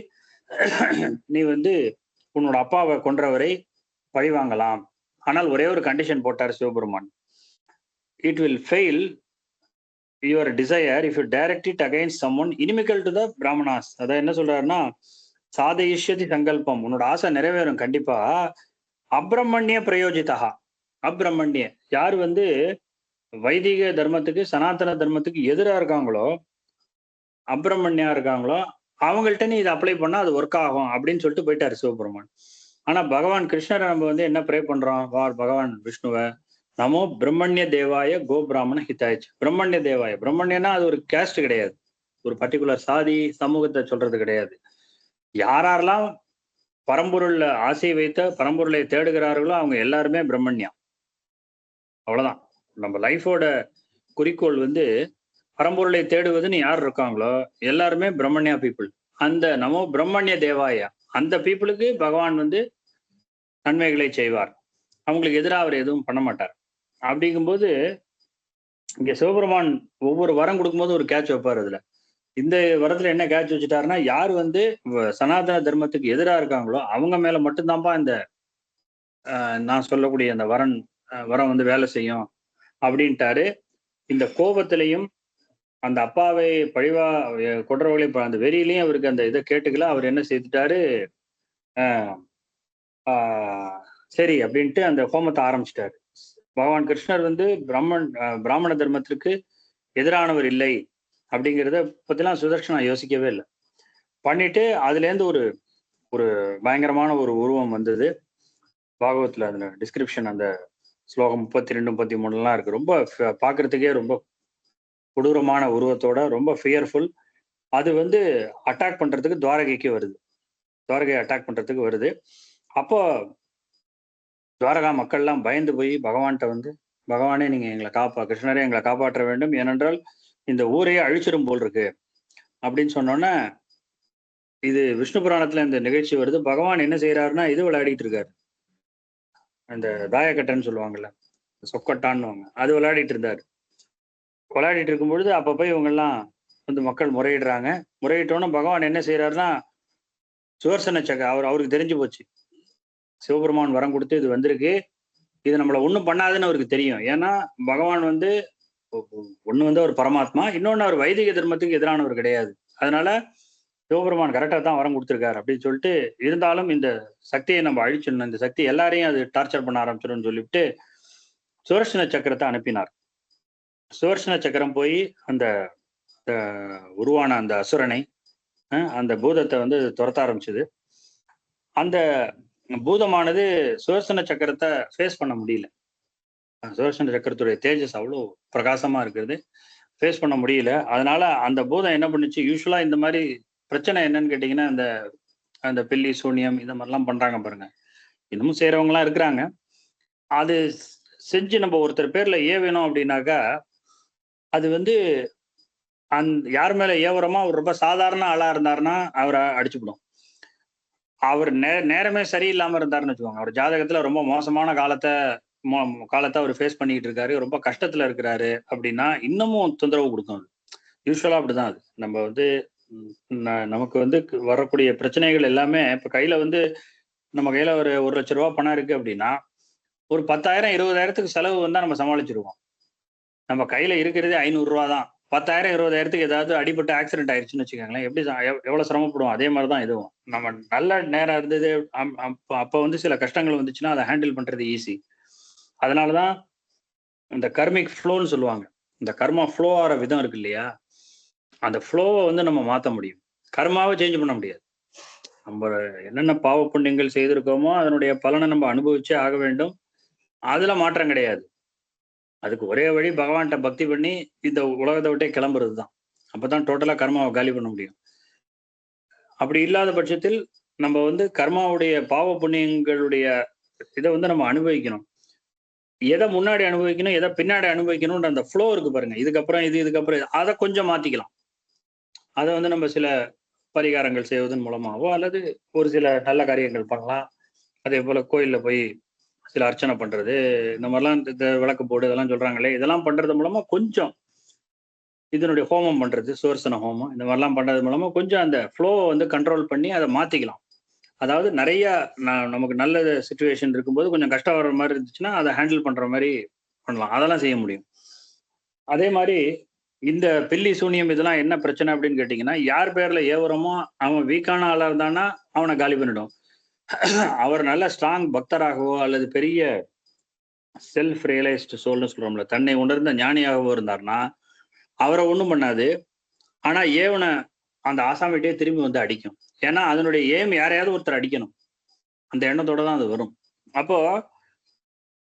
நீ உன்னோட அப்பாவை கொன்றவரை பழி வாங்கலாம். ஆனால் ஒரே ஒரு கண்டிஷன் போட்டார் Sivaperuman, it will fail your desire if you direct it against someone inimical to the brahmanas. அதான் என்ன சொல்றாருன்னா, சாதயிஷ்யதி சங்கல்பம், உன்னோட ஆசை நிறைவேறும் கண்டிப்பா. அப்ரம்மண்ய பிரயோஜிதா, அப்ரம்மண்ய யார் வைதிக தர்மத்துக்கு சனாதன தர்மத்துக்கு எதிராக இருக்காங்களோ, அப்ரம்மண்யா இருக்காங்களோ, அவங்கள்ட்ட நீ இதை அப்ளை பண்ணா அது ஒர்க் ஆகும் அப்படின்னு சொல்லிட்டு போயிட்டாரு சிவபெருமான். ஆனா பகவான் கிருஷ்ணரை நம்ம என்ன ப்ரே பண்றோம், பகவான் விஷ்ணுவை நமோ பிரம்மண்ய தேவாய கோ பிராமண ஹிதாய்ச். பிரம்மண்ய தேவாய, பிரம்மண்யனா அது ஒரு கேஸ்ட் கிடையாது, ஒரு பர்டிகுலர் சாதி சமூகத்தை சொல்றது கிடையாது. யாரெல்லாம் பரம்பொருள்ல ஆசை வைத்த பரம்பொருளை தேடுகிறார்களோ அவங்க எல்லாருமே பிரம்மண்யா. அவ்வளவுதான். நம்ம லைஃபோட குறிக்கோள் வந்து பரம்பொருளை தேடுவதுன்னு யார் இருக்காங்களோ எல்லாருமே பிரம்மண்யா பீப்புள். அந்த நமோ பிரம்மண்ய தேவாயா அந்த பீப்புளுக்கு பகவான் வந்து நன்மைகளை செய்வார். அவங்களுக்கு எதிராக அவர் எதுவும் பண்ண மாட்டார். அப்படிங்கும்போது இங்க சிவபெருமான் ஒவ்வொரு வரம் கொடுக்கும்போது ஒரு கேட்ச் வைப்பார். அதுல இந்த வரத்துல என்ன கேட்ச் வச்சுட்டாருன்னா, யார் வந்து சனாதன தர்மத்துக்கு எதிராக இருக்காங்களோ அவங்க மேல மட்டும்தான்ப்பா இந்த நான் சொல்லக்கூடிய அந்த வரம் வந்து வேலை செய்யும் அப்படின்ட்டாரு. இந்த கோபத்திலையும் அந்த அப்பாவை பழிவா கொன்றவர்களையும் அந்த வெறியிலையும் அவருக்கு அந்த இதை கேட்டுக்கல. அவர் என்ன செய்துட்டாரு, சரி அப்படின்ட்டு அந்த ஹோமத்தை ஆரம்பிச்சிட்டாரு. பகவான் கிருஷ்ணர் வந்து பிராமண தர்மத்திற்கு எதிரானவர் இல்லை அப்படிங்கிறத பத்திலாம் சுதர்ஷனா யோசிக்கவே இல்லை. பண்ணிட்டு அதுல இருந்து ஒரு ஒரு பயங்கரமான ஒரு உருவம் வந்தது. பாகவத்துல அதுல டிஸ்கிரிப்ஷன் அந்த ஸ்லோகம் 32, 33 இருக்கு. ரொம்ப பாக்குறதுக்கே ரொம்ப கொடூரமான உருவத்தோட, ரொம்ப ஃபியர்ஃபுல். அது வந்து அட்டாக் பண்றதுக்கு துவாரகைக்கு வருது. துவாரகை அட்டாக் பண்றதுக்கு வருது. அப்போ துவாரகா மக்கள்லாம் பயந்து போய் பகவான்கிட்ட வந்து, பகவானே நீங்க எங்களை கிருஷ்ணரே எங்களை காப்பாற்ற வேண்டும், ஏனென்றால் இந்த ஊரையே அழிச்சிடும் போல் இருக்கு அப்படின்னு சொன்னோன்னே, இது விஷ்ணு புராணத்துல இந்த நிகழ்ச்சி வருது. பகவான் என்ன செய்யறாருன்னா, இது விளையாடிட்டு இருக்காரு. அந்த தாயக்கட்டைன்னு சொல்லுவாங்கல்ல, சொக்கட்டான்னு, அது விளையாடிட்டு இருந்தாரு. விளையாடிட்டு இருக்கும் பொழுது அப்ப போய் இவங்கெல்லாம் வந்து மக்கள் முறையிடுறாங்க. முறையிட்டோன்னு பகவான் என்ன செய்யறாருன்னா, சுதர்சன சக்கரம் அவருக்கு தெரிஞ்சு போச்சு. சிவபெருமான் வரம் கொடுத்து இது வந்திருக்கு, இது நம்மள ஒண்ணும் பண்ணாதுன்னு அவருக்கு தெரியும். ஏன்னா பகவான் வந்து ஒண்ணு வந்து அவர் பரமாத்மா, இன்னொன்னு அவர் வைதிக தர்மத்துக்கு எதிரானவர் கிடையாது. அதனால சிவபெருமான் கரெக்டா தான் வரம் கொடுத்திருக்காரு அப்படின்னு சொல்லிட்டு, இருந்தாலும் இந்த சக்தியை நம்ம அழிச்சிடணும், இந்த சக்தி எல்லாரையும் அது டார்ச்சர் பண்ண ஆரம்பிச்சிடும் சொல்லிட்டு சுதர்சன சக்கரத்தை அனுப்பினார். சுதர்சன சக்கரம் போய் அந்த உருவான அந்த அசுரனை, அந்த பூதத்தை வந்து துரத்த ஆரம்பிச்சது. அந்த பூதமானது சுதர்சன சக்கரத்தை ஃபேஸ் பண்ண முடியல. சுதர்சன சக்கரத்துடைய தேஜஸ் அவ்வளோ பிரகாசமா இருக்கிறது, ஃபேஸ் பண்ண முடியல. அதனால அந்த பூதம் என்ன பண்ணுச்சு, யூஸ்வலா இந்த மாதிரி பிரச்சனை என்னன்னு கேட்டீங்கன்னா, அந்த பில்லி சூனியம் இந்த மாதிரிலாம் பண்றாங்க பாருங்க, இன்னமும் செய்யறவங்கலாம் இருக்கிறாங்க. அது செஞ்சு நம்ம ஒருத்தர் பேர்ல ஏவணும் அப்படின்னாக்கா, அது வந்து யார் மேல ஏவுறமா அவர் ரொம்ப சாதாரண ஆளா இருந்தாருன்னா அவரை அடிச்சுவிடும். அவர் நேரமே சரியில்லாம இருந்தாருன்னு வச்சுக்கோங்க, அவர் ஜாதகத்துல ரொம்ப மோசமான காலத்தை அவர் ஃபேஸ் பண்ணிட்டு இருக்காரு, ரொம்ப கஷ்டத்துல இருக்கிறாரு அப்படின்னா இன்னமும் தொந்தரவு கொடுக்கும். அது யூஸ்வலா அப்படிதான். அது நம்ம வந்து நமக்கு வந்து வரக்கூடிய பிரச்சனைகள் எல்லாமே இப்ப கையில வந்து நம்ம கையில ஒரு 1 லட்ச ரூபா பணம் இருக்கு அப்படின்னா, ஒரு 10,000 20,000த்துக்கு செலவு வந்தா நம்ம சமாளிச்சிருவோம். நம்ம கையில இருக்கிறதே 500 ரூபா தான். 10,000 20,000த்துக்கு ஏதாவது அடிபட்டு ஆக்சிடென்ட் ஆயிடுச்சுன்னு வச்சுக்கோங்களேன், எப்படி எவ்வளவு சிரமப்படுவோம். அதே மாதிரிதான் இதுவும். நம்ம நல்ல நேரம் இருந்தது, அப்ப வந்து சில கஷ்டங்கள் வந்துச்சுன்னா அதை ஹேண்டில் பண்றது ஈஸி. அதனாலதான் இந்த கர்மிக் ஃப்ளோன்னு சொல்லுவாங்க. இந்த கர்மா ஃப்ளோ ஆகிற விதம் இருக்கு இல்லையா, அந்த ஃப்ளோவை வந்து நம்ம மாற்ற முடியும், கர்மாவை சேஞ்ச் பண்ண முடியாது. நம்ம என்னென்ன பாவ புண்ணியங்கள் செய்திருக்கோமோ அதனுடைய பலனை நம்ம அனுபவிச்சே ஆக வேண்டும். அதுல மாற்றம் கிடையாது. அதுக்கு ஒரே வழி பகவான்கிட்ட பக்தி பண்ணி இந்த உலகத்தை விட்டே கிளம்புறது தான். அப்பதான் டோட்டலா கர்மாவை காலி பண்ண முடியும். அப்படி இல்லாத பட்சத்தில் நம்ம வந்து கர்மாவுடைய பாவ புண்ணியங்களுடைய இதை வந்து நம்ம அனுபவிக்கணும். எதை முன்னாடி அனுபவிக்கணும், எதை பின்னாடி அனுபவிக்கணும்ன்ற அந்த ஃப்ளோ இருக்கு பாருங்க, இதுக்கப்புறம் இதுக்கப்புறம் அதை கொஞ்சம் மாத்திக்கலாம். அதை வந்து நம்ம சில பரிகாரங்கள் செய்வதன் மூலமாகவோ அல்லது ஒரு சில நல்ல காரியங்கள் பண்ணலாம். அதே போல கோயில்ல போய் சில அர்ச்சனை பண்றது, இந்த மாதிரிலாம் இந்த விளக்கு போடு இதெல்லாம் சொல்றாங்களே, இதெல்லாம் பண்றது மூலமா கொஞ்சம் இதனுடைய ஹோமம் பண்றது, சுதர்சன ஹோமம் இந்த மாதிரிலாம் பண்றது மூலமா கொஞ்சம் அந்த ஃப்ளோவை வந்து கண்ட்ரோல் பண்ணி அதை மாத்திக்கலாம். அதாவது நிறைய நமக்கு நல்ல சிச்சுவேஷன் இருக்கும்போது கொஞ்சம் கஷ்டம் வர்ற மாதிரி இருந்துச்சுன்னா அதை ஹேண்டில் பண்ற மாதிரி பண்ணலாம், அதெல்லாம் செய்ய முடியும். அதே மாதிரி இந்த பில்லி சூனியம் இதெல்லாம் என்ன பிரச்சனை அப்படின்னு கேட்டீங்கன்னா, யார் பேர்ல ஏவுறமோ அவன் வீக்கான ஆளா இருந்தானா அவனை காலி பண்ணிடும். அவர் நல்ல ஸ்ட்ராங் பக்தராகவோ அல்லது பெரிய செல்ஃப் ரியலைஸ்டு சோல்னு சொல்றோம்ல, தன்னை உணர்ந்த ஞானியாகவோ இருந்தார்னா அவரை ஒண்ணும் பண்ணாது. ஆனா ஏவனை அந்த ஆசாமிகிட்டே திரும்பி வந்து அடிக்கும். ஏன்னா அதனுடைய ஏம் யாரையாவது ஒருத்தர் அடிக்கணும், அந்த எண்ணத்தோட தான் அது வரும். அப்போ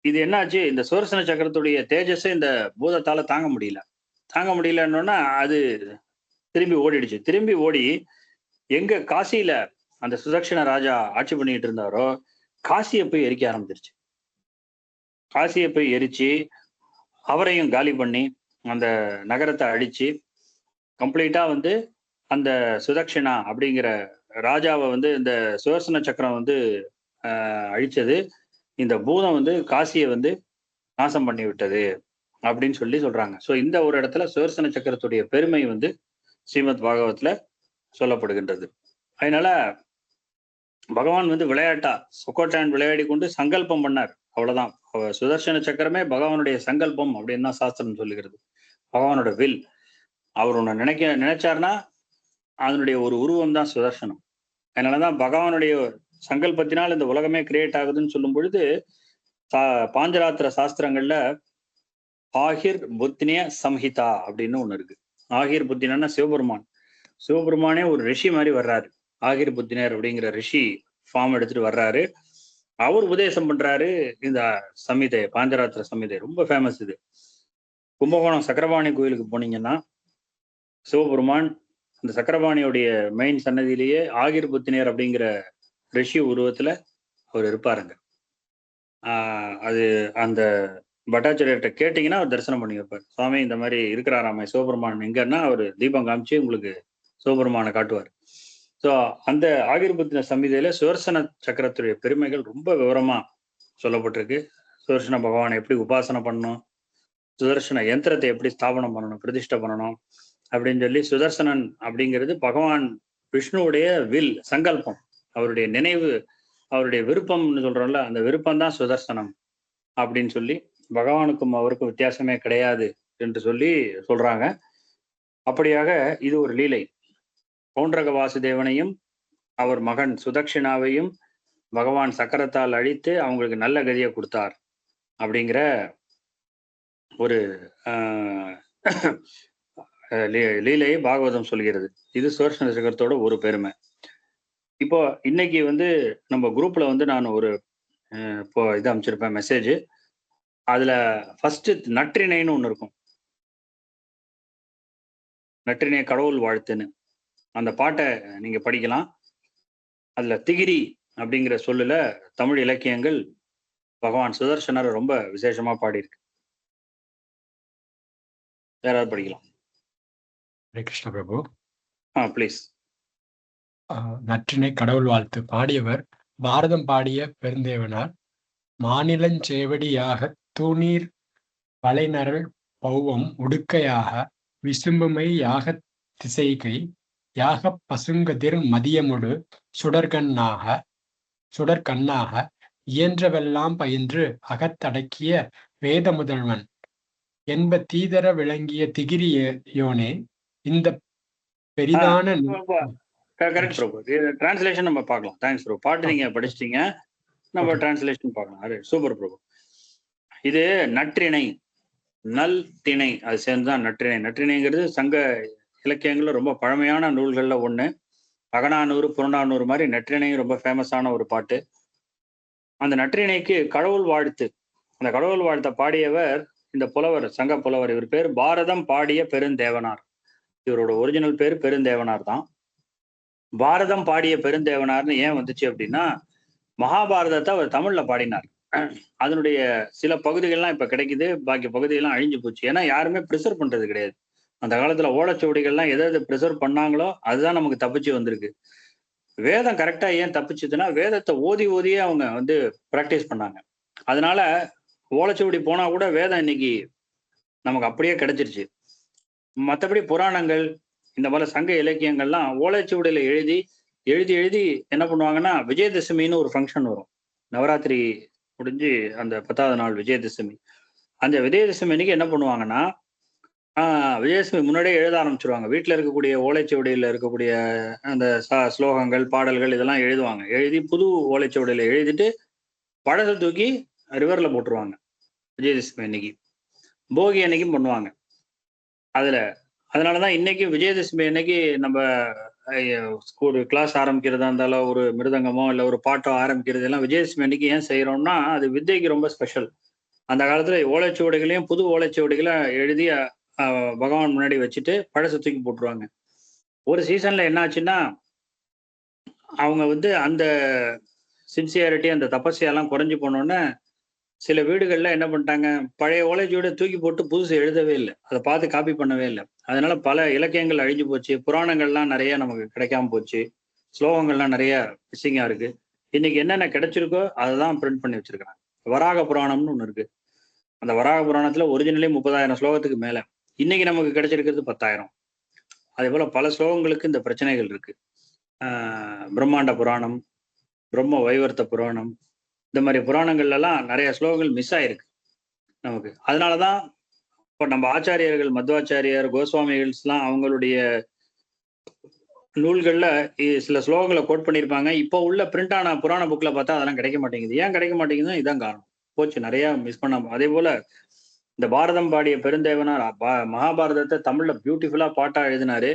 இது என்னாச்சு, இந்த சுதர்சன சக்கரத்துடைய தேஜஸை இந்த பூதத்தால தாங்க முடியலன்னா அது திரும்பி ஓடிடுச்சு. திரும்பி ஓடி எங்க காசியில அந்த சுதர்சன ராஜா ஆட்சி பண்ணிட்டு இருந்தாரோ காசியை போய் எரிக்க ஆரம்பிச்சிருச்சு. காசியை போய் எரிச்சு அவரையும் காலி பண்ணி அந்த நகரத்தை அழிச்சு கம்ப்ளீட்டா வந்து அந்த சுதக்ஷிணா அப்படிங்கிற ராஜாவை வந்து இந்த சுதர்சன சக்கரம் வந்து அழிச்சது இந்த பூதம் வந்து காசியை வந்து நாசம் பண்ணி விட்டது அப்படின்னு சொல்றாங்க. ஸோ இந்த ஒரு இடத்துல சுதர்சன சக்கரத்துடைய பெருமை வந்து ஸ்ரீமத் பாகவத்துல சொல்லப்படுகின்றது. அதனால பகவான் வந்து விளையாட்டா சொக்கோட்டான் விளையாடி கொண்டு சங்கல்பம் பண்ணார், அவ்வளவுதான். சுதர்சன சக்கரமே பகவானுடைய சங்கல்பம் அப்படின்னு தான் சாஸ்திரம் சொல்லுகிறது. பகவானோட வில். அவர் ஒன்று நினைச்சார்னா அதனுடைய ஒரு உருவம் தான் சுதர்சனம். அதனாலதான் பகவானுடைய சங்கல்பத்தினால் இந்த உலகமே கிரியேட் ஆகுதுன்னு சொல்லும் பொழுது பாஞ்சராத்திர சாஸ்திரங்கள்ல ஆகிர் புத்தினிய சம்ஹிதா அப்படின்னு ஒண்ணு இருக்கு. ஆகிர் புத்தினா சிவபெருமானே ஒரு ரிஷி மாதிரி வர்றாரு. ஆகிர் புத்தினர் அப்படிங்கிற ரிஷி ஃபார்ம் எடுத்துட்டு வர்றாரு. அவர் உபதேசம் பண்றாரு இந்த சம்ஹிதை, பாஞ்சராத்திர சம்ஹிதை. ரொம்ப ஃபேமஸ் இது. கும்பகோணம் சக்கரபாணி கோயிலுக்கு போனீங்கன்னா சிவபெருமான் அந்த சக்கரபாணியுடைய மெயின் சன்னதியிலேயே ஆகிர் புத்தினர் அப்படிங்கிற ரிஷி உருவத்துல அவர் இருப்பாருங்க. அது அந்த பட்டாச்சாரியர்கிட்ட கேட்டீங்கன்னா அவர் தரிசனம் பண்ணி வைப்பார். சுவாமி இந்த மாதிரி இருக்கிறாராமே சிவபெருமான் எங்கன்னா அவர் தீபம் காமிச்சு உங்களுக்கு சிவபெருமானை காட்டுவார். ஸோ அந்த ஆகிர்பத்தின சம்ஹிதையில சுதர்சன சக்கரத்துடைய பெருமைகள் ரொம்ப விவரமா சொல்லப்பட்டிருக்கு. சுதர்சன பகவானை எப்படி உபாசனை பண்ணணும், சுதர்சன யந்திரத்தை எப்படி ஸ்தாபனம் பண்ணணும், பிரதிஷ்டை பண்ணணும் அப்படின்னு சொல்லி, சுதர்சனன் அப்படிங்கிறது பகவான் விஷ்ணுவுடைய வில், சங்கல்பம், அவருடைய நினைவு, அவருடைய விருப்பம்னு சொல்றோம்ல, அந்த விருப்பம் தான் சுதர்சனம் அப்படின்னு சொல்லி பகவானுக்கும் அவருக்கும் வித்தியாசமே கிடையாது என்று சொல்லி சொல்றாங்க. அப்படியாக இது ஒரு லீலை. பௌண்டரக வாசுதேவனையும் அவர் மகன் சுதக்ஷிணாவையும் பகவான் சக்கரத்தால் அழித்து அவங்களுக்கு நல்ல கதியை கொடுத்தார் அப்படிங்கிற ஒரு லீலையை பாகவதம் சொல்கிறது. இது சுதர்சன சக்கரத்தோட ஒரு பெருமை. இப்போ இன்னைக்கு வந்து நம்ம குரூப்ல வந்து நான் ஒரு இப்போ இது அமைச்சிருப்பேன் மெசேஜ். அதுல ஃபர்ஸ்ட் நற்றிணைன்னு ஒண்ணு இருக்கும். நற்றிணை கடவுள் வாழ்த்துன்னு அந்த பாட்டை நீங்க படிக்கலாம். அதுல திகிரி அப்படிங்கிற சொல்லுல தமிழ் இலக்கியங்கள் பகவான் சுதர்சனர் ரொம்ப விசேஷமா பாடியிருக்கு. யாராவது படிக்கலாம்? ஹரே கிருஷ்ண பிரபு. ப்ளீஸ். நற்றினை கடவுள் வாழ்த்து பாடியவர் பாரதம் பாடிய பெருந்தேவனார். மாநிலஞ்சேவடியாக தூணீர் வளைநரல் பௌவம் உடுக்கையாக விசும்புமை யாக திசைகை யாக பசுங்கதிர் மதியமுடு சுடர்கண்ணாக இயன்றவெல்லாம் பயின்று அகத்தடக்கிய வேத முதல்வன் என்ப தீதர விளங்கிய திகிரியோனே இந்த பெரிதான கரெக்ட் ப்ரோ. டிரான்ஸ்லேஷன் நம்ம பார்க்கலாம். Thanks bro. பாட்டு நீங்க படிச்சிட்டீங்க, நம்ம டிரான்ஸ்லேஷன் பார்க்கலாம். Array super bro. இது நற்றிணை, நல் திணை அது சேர்ந்துதான் நற்றிணை. நற்றிணைங்கிறது சங்க இலக்கியங்கள்ல ரொம்ப பழமையான நூல்கள்ல ஒண்ணு. அகநானூறு புறநானூறு மாதிரி நற்றிணையும் ரொம்ப ஃபேமஸான ஒரு பாட்டு. அந்த நற்றிணைக்கு கடவுள் வாழ்த்து, அந்த கடவுள் வாழ்த்தை பாடியவர் இந்த புலவர், சங்க புலவர். இவர் பேர் பாரதம் பாடிய பெருந்தேவனார். இவரோட ஒரிஜினல் பேர் பெருந்தேவனார் தான். பாரதம் பாடிய பெருந்தேவனார்னு ஏன் வந்துச்சு அப்படின்னா, மகாபாரதத்தை அவர் தமிழ்ல பாடினார். அதனுடைய சில பகுதிகள்லாம் இப்ப கிடைக்குது, பாக்கி பகுதிகள்லாம் அழிஞ்சு போச்சு. ஏன்னா யாருமே ப்ரிசர்வ் பண்றது கிடையாது. அந்த காலத்துல ஓலைச்சுவடிகள்லாம் எதை ப்ரிசர்வ் பண்ணாங்களோ அதுதான் நமக்கு தப்பிச்சு வந்திருக்கு. வேதம் கரெக்டா ஏன் தப்பிச்சுதுன்னா, வேதத்தை ஓதியே அவங்க வந்து பிராக்டிஸ் பண்ணாங்க. அதனால ஓலைச்சுவடி போனா கூட வேதம் இன்னைக்கு நமக்கு அப்படியே கிடைச்சிருச்சு. மற்றபடி புராணங்கள் இந்த மாதிரி சங்க இலக்கியங்கள்லாம் ஓலைச்சுவடியில எழுதி என்ன பண்ணுவாங்கன்னா, விஜயதசமின்னு ஒரு ஃபங்க்ஷன் வரும். நவராத்திரி முடிஞ்சு அந்த 10வது நாள் விஜயதசமி. அந்த விஜயதசமி அன்னைக்கு என்ன பண்ணுவாங்கன்னா, விஜயதசமி முன்னாடியே எழுத ஆரம்பிச்சிருவாங்க. வீட்டில் இருக்கக்கூடிய ஓலைச்சுவடியில் இருக்கக்கூடிய அந்த ஸ்லோகங்கள், பாடல்கள் இதெல்லாம் எழுதுவாங்க. எழுதி புது ஓலைச்சுவடியில் எழுதிட்டு பழத்தை தூக்கி ரிவர்ல போட்டுருவாங்க. விஜயதசமி அன்னைக்கு போகி அன்னைக்கும் பண்ணுவாங்க. அதனாலதான் இன்னைக்கு விஜயதசமி அன்னைக்கு நம்ம ஒரு கிளாஸ் ஆரம்பிக்கிறதா இருந்தாலும், ஒரு மிருதங்கமோ இல்லை ஒரு பாட்டோ ஆரம்பிக்கிறது எல்லாம் விஜயதசமி அன்னைக்கு ஏன் செய்யறோம்னா, அது வித்தைக்கு ரொம்ப ஸ்பெஷல். அந்த காலத்துல ஓலைச்சுவடிகளையும் புது ஓலைச்சுவடிகளை எழுதி பகவான் முன்னாடி வச்சுட்டு பழசை தூக்கி போட்டுருவாங்க. ஒரு சீசன்ல என்ன ஆச்சுன்னா, அவங்க வந்து அந்த சின்சியாரிட்டி, அந்த தபஸ்யெல்லாம் குறைஞ்சு போனோடனே சில வீடுகள்ல என்ன பண்ணிட்டாங்க, பழைய ஓலைச்சுவடை தூக்கி போட்டு புதுசு எழுதவே இல்லை, அதை பார்த்து காப்பி பண்ணவே இல்லை. அதனால பல இலக்கியங்கள் அழிஞ்சு போச்சு, புராணங்கள்லாம் நிறைய நமக்கு கிடைக்காம போச்சு, ஸ்லோகங்கள்லாம் நிறைய மிஸ்ஸிங்கா இருக்கு. இன்னைக்கு என்னென்ன கிடைச்சிருக்கோ அதை தான் பிரிண்ட் பண்ணி வச்சிருக்காங்க. வராக புராணம்னு ஒன்று இருக்கு. அந்த வராக புராணத்துல ஒரிஜினலே 30,000 ஸ்லோகத்துக்கு மேல. இன்னைக்கு நமக்கு கிடைச்சிருக்கிறது 10,000. அதே போல பல ஸ்லோகங்களுக்கு இந்த பிரச்சனைகள் இருக்கு. பிரம்மாண்ட புராணம், பிரம்ம வைவர்த்த புராணம், இந்த மாதிரி புராணங்கள்ல எல்லாம் நிறைய ஸ்லோகங்கள் மிஸ் ஆயிருக்கு நமக்கு. அதனாலதான் இப்போ நம்ம ஆச்சாரியர்கள், மத்வாச்சாரியார், கோஸ்வாமிகள்ஸ்லாம் அவங்களுடைய நூல்கள்ல சில ஸ்லோகங்களை கோட் பண்ணியிருப்பாங்க. இப்போ உள்ள பிரிண்ட் ஆன புராண புக்ல பார்த்தா அதெல்லாம் கிடைக்க மாட்டேங்குது. ஏன் கிடைக்க மாட்டேங்குதுன்னா இதான் காரணம். போச்சு, நிறைய மிஸ் பண்ண. அதே போல இந்த பாரதம் பாடிய பெருந்தேவனார் மகாபாரதத்தை தமிழ்ல பியூட்டிஃபுல்லா பாட்டா எழுதினாரு.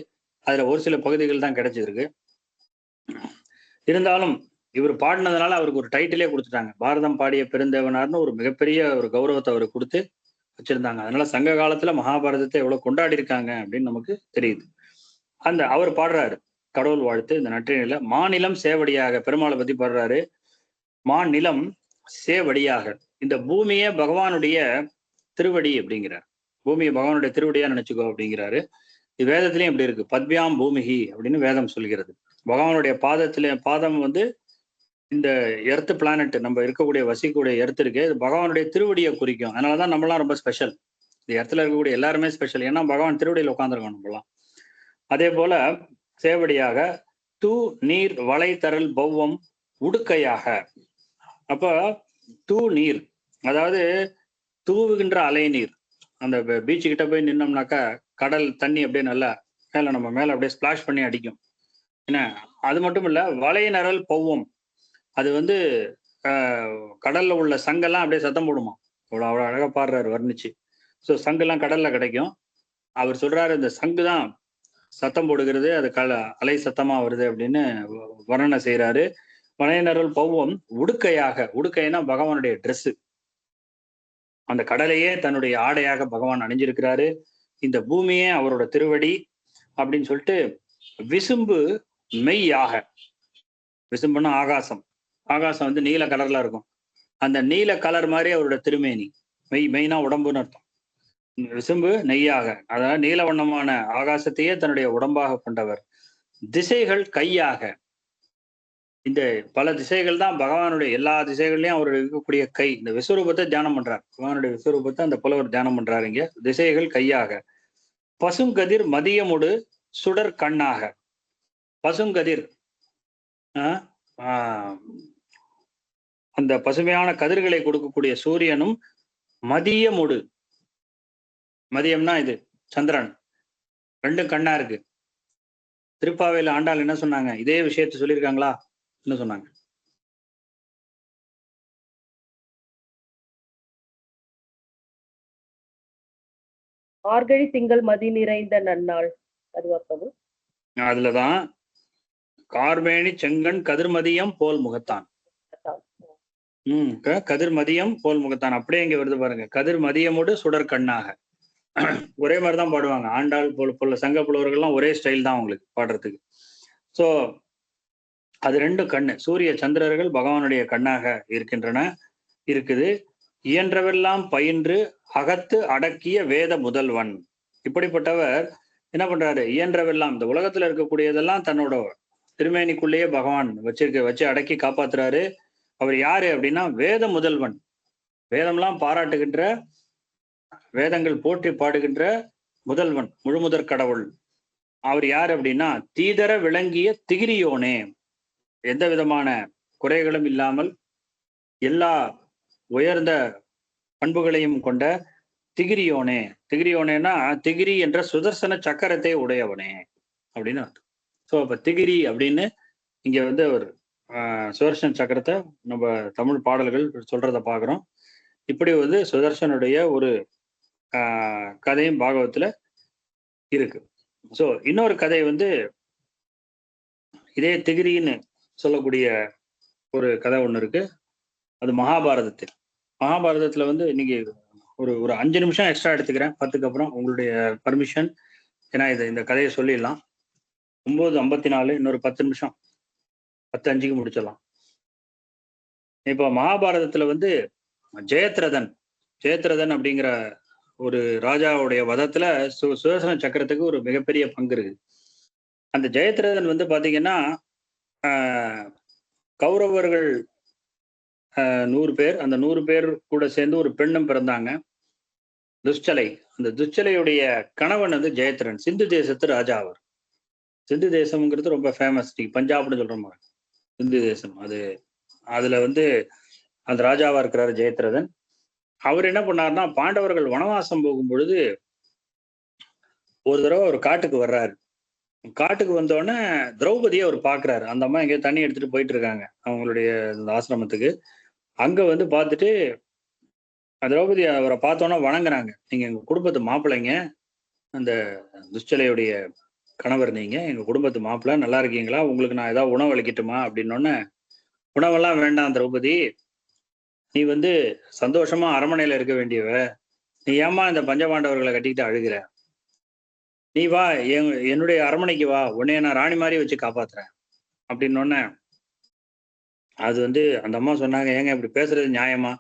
அதுல ஒரு சில பகுதிகள் தான் கிடைச்சிருக்கு. இருந்தாலும் இவர் பாடினதுனால அவருக்கு ஒரு டைட்டிலே கொடுத்துட்டாங்க, பாரதம் பாடிய பெருந்தேவனார்னு ஒரு மிகப்பெரிய ஒரு கௌரவத்தை அவருக்கு கொடுத்து வச்சிருந்தாங்க. அதனால சங்க காலத்துல மகாபாரதத்தை எவ்வளவு கொண்டாடி இருக்காங்க அப்படின்னு நமக்கு தெரியுது. அந்த அவர் பாடுறாரு கடவுள் வாழ்த்து இந்த நற்றினில, மாநிலம் சேவடியாக, பெருமாளை பத்தி பாடுறாரு. மாநிலம் சேவடியாக, இந்த பூமியே பகவானுடைய திருவடி அப்படிங்கிறார். பூமியை பகவானுடைய திருவடியா நினைச்சுக்கோ அப்படிங்கிறாரு. இது வேதத்திலையும் எப்படி இருக்கு, பத்பியாம் பூமிகி அப்படின்னு வேதம் சொல்கிறது. பகவானுடைய பாதம் வந்து இந்த எர்த் பிளானட், நம்ம இருக்கக்கூடிய வசிக்கக்கூடிய எர்த் இருக்கு, இது பகவானுடைய திருவடியை குறிக்கும். அதனாலதான் நம்மளாம் ரொம்ப ஸ்பெஷல். இந்த இடத்துல இருக்கக்கூடிய எல்லாருமே ஸ்பெஷல், ஏன்னா பகவான் திருவடியில் உட்காந்துருக்கோம் நம்மளாம். அதே போல சேவடியாக, தூ நீர் வளை தரல் பௌவம் உடுக்கையாக. அப்ப தூ நீர், அதாவது தூவுகின்ற அலை நீர். அந்த பீச்சு கிட்ட போய் நின்னோம்னாக்கா கடல் தண்ணி அப்படியே நல்லா மேல நம்ம மேல அப்படியே ஸ்பிளாஷ் பண்ணி அடிக்கும். என்ன, அது மட்டும் இல்ல, வளை நரல் பௌவம், அது வந்து கடல்ல உள்ள சங்கெல்லாம் அப்படியே சத்தம் போடுமா. அவ்வளோ அழகா பாடுறாரு வர்ணிச்சு. ஸோ சங்கெல்லாம் கடல்ல கிடைக்கும். அவர் சொல்றாரு இந்த சங்கு தான் சத்தம் போடுகிறது, அது அலை சத்தமா வருது அப்படின்னு வர்ணனை செய்யறாரு. வளையனருள் பௌவம் உடுக்கையாக, உடுக்கைனா பகவானுடைய ட்ரெஸ், அந்த கடலையே தன்னுடைய ஆடையாக பகவான் அணிஞ்சிருக்கிறாரு. இந்த பூமியே அவரோட திருவடி அப்படின்னு சொல்லிட்டு, விசும்பு மெய்யாக, விசும்புன்னா ஆகாசம், ஆகாசம் வந்து நீல கலர்ல இருக்கும், அந்த நீல கலர் மாதிரி அவரோட திருமேனி. மெய்னா உடம்புன்னு அர்த்தம். விசும்பு நெய்யாக, அதாவது நீல வண்ணமான ஆகாசத்தையே தன்னுடைய உடம்பாக கொண்டவர். திசைகள் கையாக, இந்த பல திசைகள் தான் பகவானுடைய, எல்லா திசைகள்லயும் அவர் இருக்கக்கூடிய கை. இந்த விஸ்வரூபத்தை தியானம் பண்றார், பகவானுடைய விஸ்வரூபத்தை அந்த புலவர் தியானம் பண்றாரு இங்க. திசைகள் கையாக. பசுங்கதிர் மதியமுடு சுடர் கண்ணாக. பசுங்கதிர், அந்த பசுமையான கதிர்களை கொடுக்கக்கூடிய சூரியனும், மதியமுடு, மதியம்னா இது சந்திரன், ரெண்டும் கண்ணா இருக்கு. திருப்பாவையில ஆண்டாள் என்ன சொன்னாங்க, இதே விஷயத்த சொல்லியிருக்காங்களா? என்ன சொன்னாங்க? ஆர்கழி திங்கள் மதி நிறைந்த நன்னாள், அதுவாப்பது. அதுலதான் கார்மேனி செங்கண் கதிர்மதியம் போல் முகத்தான். கதிர்மதியம் போல் முகத்தான், அப்படியே இங்க வருது பாருங்க, கதிர் மதியமோடு சுடர் கண்ணாக. ஒரே மாதிரிதான் பாடுவாங்க ஆண்டாள் போல சங்க புலவர்கள்லாம், ஒரே ஸ்டைல் தான் அவங்களுக்கு பாடுறதுக்கு. சோ அது ரெண்டும் கண்ணு, சூரிய சந்திரர்கள் பகவானுடைய கண்ணாக இருக்கின்றன, இருக்குது. இயன்றவெல்லாம் பயின்று அகத்து அடக்கிய வேத முதல்வன். இப்படிப்பட்டவர் என்ன பண்றாரு, இயன்றவெல்லாம், இந்த உலகத்துல இருக்கக்கூடியதெல்லாம் தன்னோட திருமேனிக்குள்ளேயே பகவான் வச்சு அடக்கி காப்பாத்துறாரு. அவர் யாரு அப்படின்னா வேத முதல்வன், வேதம்லாம் பாராட்டுகின்ற, வேதங்கள் போற்றி பாடுகின்ற முதல்வன், முழுமுதற் கடவுள். அவர் யார் அப்படின்னா தீதர விளங்கிய திகிரியோனே, எந்த விதமான குறைகளும் இல்லாமல் எல்லா உயர்ந்த பண்புகளையும் கொண்ட திகிரியோனே. திகிரியோனேனா திகிரி என்ற சுதர்சன சக்கரத்தை உடையவனே அப்படின்னு அர்த்தம். ஸோ அப்ப திகிரி அப்படின்னு இங்க வந்து ஒரு சுதர்சன சக்கரத்தை நம்ம தமிழ் பாடல்கள் சொல்றத பாக்குறோம். இப்படி வந்து சுதர்சனுடைய ஒரு கதையும் பாகவத்துல இருக்கு. ஸோ இன்னொரு கதை வந்து இதே திகிரின்னு சொல்லக்கூடிய ஒரு கதை ஒண்ணு இருக்கு, அது மகாபாரதத்தில். மகாபாரதத்துல வந்து இன்னைக்கு ஒரு 5 நிமிஷம் எக்ஸ்ட்ரா எடுத்துக்கிறேன் 10க்கு அப்புறம் உங்களுடைய பர்மிஷன். ஏன்னா இந்த கதையை சொல்லிடலாம். 9:54, இன்னொரு 10 நிமிஷம், 10:05க்கு முடிச்சிடலாம். இப்போ மகாபாரதத்துல வந்து ஜெயத்ரதன் அப்படிங்கிற ஒரு ராஜாவுடைய வதத்துல சுதர்சன சக்கரத்துக்கு ஒரு மிகப்பெரிய பங்கு இருக்கு. அந்த ஜெயத்ரதன் வந்து பாத்தீங்கன்னா கௌரவர்கள் 100 பேர், அந்த 100 பேர் கூட சேர்ந்து ஒரு பெண்ணும் பிறந்தாங்க, துஷ்சலை. அந்த துஷ்சலையுடைய கணவன் வந்து ஜெயத்ரன், சிந்து தேசத்து ராஜா. அவர் சிந்து தேசம்ங்கிறது ரொம்ப ஃபேமஸ், பஞ்சாப்னு சொல்றோம், சிந்து தேசம். அதுல வந்து அந்த ராஜாவா இருக்கிறாரு ஜெயத்ரதன். அவர் என்ன பண்ணாருன்னா, பாண்டவர்கள் வனவாசம் போகும் பொழுது ஒரு தடவை ஒரு காட்டுக்கு வர்றாரு. காட்டுக்கு வந்தோடனே திரௌபதியை அவர் பாக்குறாரு. அந்த அம்மா எங்கேயோ தண்ணி எடுத்துட்டு போயிட்டு இருக்காங்க அவங்களுடைய ஆசிரமத்துக்கு. அங்க வந்து பார்த்துட்டு திரௌபதி அவரை பார்த்தோன்னா வணங்குறாங்க. நீங்க எங்க குடும்பத்து மாப்பிள்ளைங்க, அந்த துஷ்சலையுடைய கணவர், நீங்க எங்க குடும்பத்து மாப்பிள்ளை, நல்லா இருக்கீங்களா, உங்களுக்கு நான் ஏதாவது உணவு அளிக்கட்டுமா அப்படின்னோடனே, உணவெல்லாம் வேண்டாம் திரௌபதி, நீ வந்து சந்தோஷமா அரண்மனையில இருக்க வேண்டியவ, நீ ஏமா இந்த பஞ்சபாண்டவர்களை கட்டிக்கிட்டு அழுகிற, நீ வா என்னுடைய அரண்மனைக்கு வா, உன்னைய நான் ராணி மாதிரி வச்சு காப்பாத்துறேன் அப்படின்னோடனே, அது வந்து அந்த அம்மா சொன்னாங்க, ஏங்க இப்படி பேசுறது நியாயமா,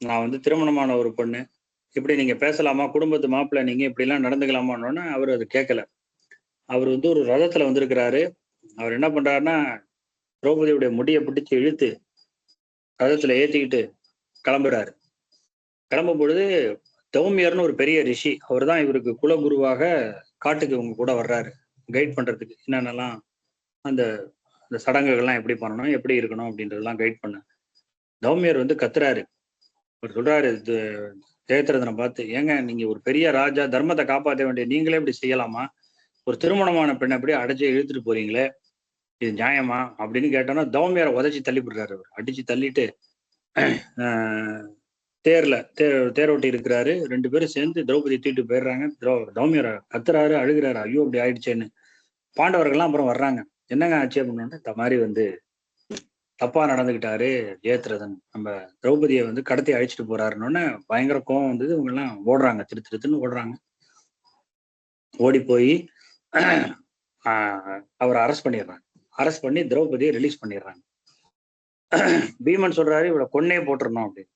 நான் வந்து திருமணமான ஒரு பொண்ணு, இப்படி நீங்க பேசலாமா, குடும்பத்து மாப்பிள்ளை நீங்க இப்படி எல்லாம் நடந்துக்கலாமான்னு அவர் அது கேட்கல. அவர் வந்து ஒரு ரதத்துல வந்திருக்கிறாரு. அவர் என்ன பண்றாருன்னா, திரௌபதியுடைய முடியை பிடிச்சு இழுத்து ரதத்துல ஏத்திக்கிட்டு கிளம்புறாரு. கிளம்பும் பொழுது தௌமியர்னு ஒரு பெரிய ரிஷி, அவர் தான் இவருக்கு குலகுருவாக காட்டுக்கு இவங்க கூட வர்றாரு, கைட் பண்றதுக்கு என்னென்னலாம் அந்த சடங்குகள்லாம் எப்படி பண்ணணும், எப்படி இருக்கணும் அப்படின்றதெல்லாம் கைட் பண்ண. தௌமியர் வந்து கத்துறாரு. அவர் சொல்றாரு ஜெயத்ரதனை பார்த்து, ஏங்க நீங்க ஒரு பெரிய ராஜா, தர்மத்தை காப்பாற்ற வேண்டிய நீங்களே இப்படி செய்யலாமா, ஒரு திருமணமான பெண்ணை அப்படியே அடைச்சு இழுத்துட்டு போறீங்களே, இது நியாயமா அப்படின்னு கேட்டோன்னா தௌமியரை உதச்சி தள்ளி விடுறாரு. அவர் அடிச்சு தள்ளிட்டு தேரோட்டி இருக்கிறாரு. 2 பேரும் சேர்ந்து திரௌபதி தூக்கிட்டு போயிடுறாங்க. தௌமியரை கத்துறாரு, அழுகிறாரு, ஐயோ இப்படி ஆயிடுச்சேன்னு. பாண்டவர்கள்லாம் அப்புறம் வர்றாங்க, என்னங்க ஆச்சு அப்படின்னா, இந்த மாதிரி வந்து தப்பா நடந்துகிட்டாரு ஜெயத்ரதன், நம்ம திரௌபதியை வந்து கடத்தி அழிச்சிட்டு போறாருன்னு பயங்கர கோவம் வந்தது. இவங்க எல்லாம் ஓடுறாங்க, திருத்துன்னு ஓடுறாங்க. ஓடி போய் அவரை அரெஸ்ட் பண்ணிடுறாங்க. அரெஸ்ட் பண்ணி திரௌபதியை ரிலீஸ் பண்ணிடுறாங்க. பீமன் சொல்றாரு, இவளை கொன்னே போட்டுறணும் அப்படின்னு.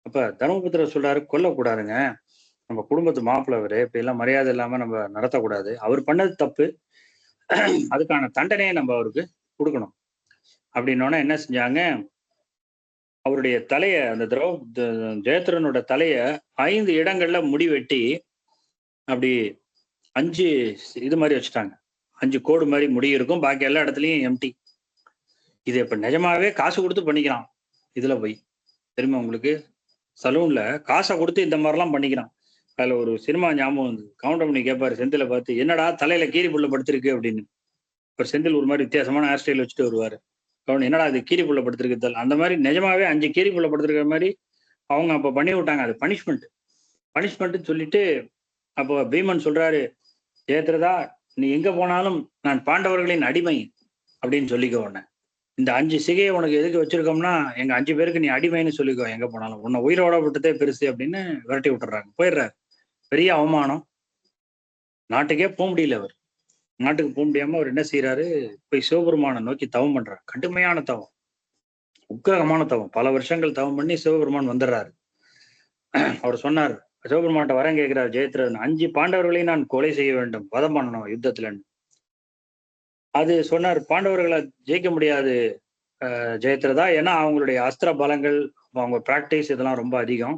அப்ப தர்மபுத்திரர் சொல்றாரு, கொல்லக்கூடாதுங்க, நம்ம குடும்பத்து மாப்பிள்ளை அவரு, இப்ப எல்லாம் மரியாதை இல்லாம நம்ம நடத்தக்கூடாது, அவர் பண்ணது தப்பு, அதுக்கான தண்டனையை நம்ம அவருக்கு கொடுக்கணும் அப்படின்னோடனே என்ன செஞ்சாங்க, அவருடைய தலைய, அந்த ஜெயத்ரனோட தலைய 5 இடங்கள்ல முடி வெட்டி அப்படி 5 இது மாதிரி வச்சுட்டாங்க. 5 கோடு மாதிரி முடி இருக்கும், பாக்கி எல்லா இடத்துலயும் எம்டி. இது இப்ப நிஜமாவே காசு கொடுத்து பண்ணிக்கலாம். இதுல போய் தெரியுமா உங்களுக்கு, சலூன்ல காசை கொடுத்து இந்த மாதிரிலாம் பண்ணிக்கிறான். அதுல ஒரு சினிமா ஞாபகம் வந்து கவுண்டர் பண்ணி கேட்பாரு செந்தில பார்த்து, என்னடா தலையில கீரி புள்ள படுத்திருக்கு அப்படின்னு. இப்ப செந்தில் ஒரு மாதிரி வித்தியாசமான ஹேர் ஸ்டைல் வச்சுட்டு வருவாரு. என்னடா அது கீரி புள்ள படுத்திருக்கு, அந்த மாதிரி நிஜமாவே 5 கீரி புள்ள படுத்திருக்கிற மாதிரி அவங்க அப்ப பண்ணி விட்டாங்க. அது பனிஷ்மெண்ட் சொல்லிட்டு அப்போ பீமன் சொல்றாரு, ஜெயத்ரதா நீ எங்க போனாலும் நான் பாண்டவர்களின் அடிமை அப்படின்னு சொல்லிக்கோ. உடனே இந்த 5 சிகையை உனக்கு எதுக்கு வச்சிருக்கோம்னா, எங்க 5 பேருக்கு நீ அடிமைன்னு சொல்லிக்கோ, எங்க போனாலும் உன்னை உயிரோட விட்டதே பெருசு அப்படின்னு விரட்டி விட்டுறாங்க. போயிடுறாரு. பெரிய அவமானம், நாட்டுக்கே போக முடியல. அவர் நாட்டுக்கு போக முடியாம அவர் என்ன செய்யறாரு, போய் சிவபெருமானை நோக்கி தவம் பண்றாரு. கடுமையான தவம், உக்கிரகமான தவம், பல வருஷங்கள் தவம் பண்ணி சிவபெருமான் வந்துடுறாரு. அவர் சொன்னார், சிவபெருமான்கிட்ட வரம் கேட்கிறார் ஜெயத்ரதன், 5 பாண்டவர்களையும் நான் கொலை செய்ய வேண்டும், வதம் பண்ணணும் யுத்தத்துல. அது சொன்னார், பாண்டவர்களை ஜெயிக்க முடியாது ஜெயத்ரதா, ஏன்னா அவங்களுடைய அஸ்திர பலங்கள், அவங்க பிராக்டிஸ் இதெல்லாம் ரொம்ப அதிகம்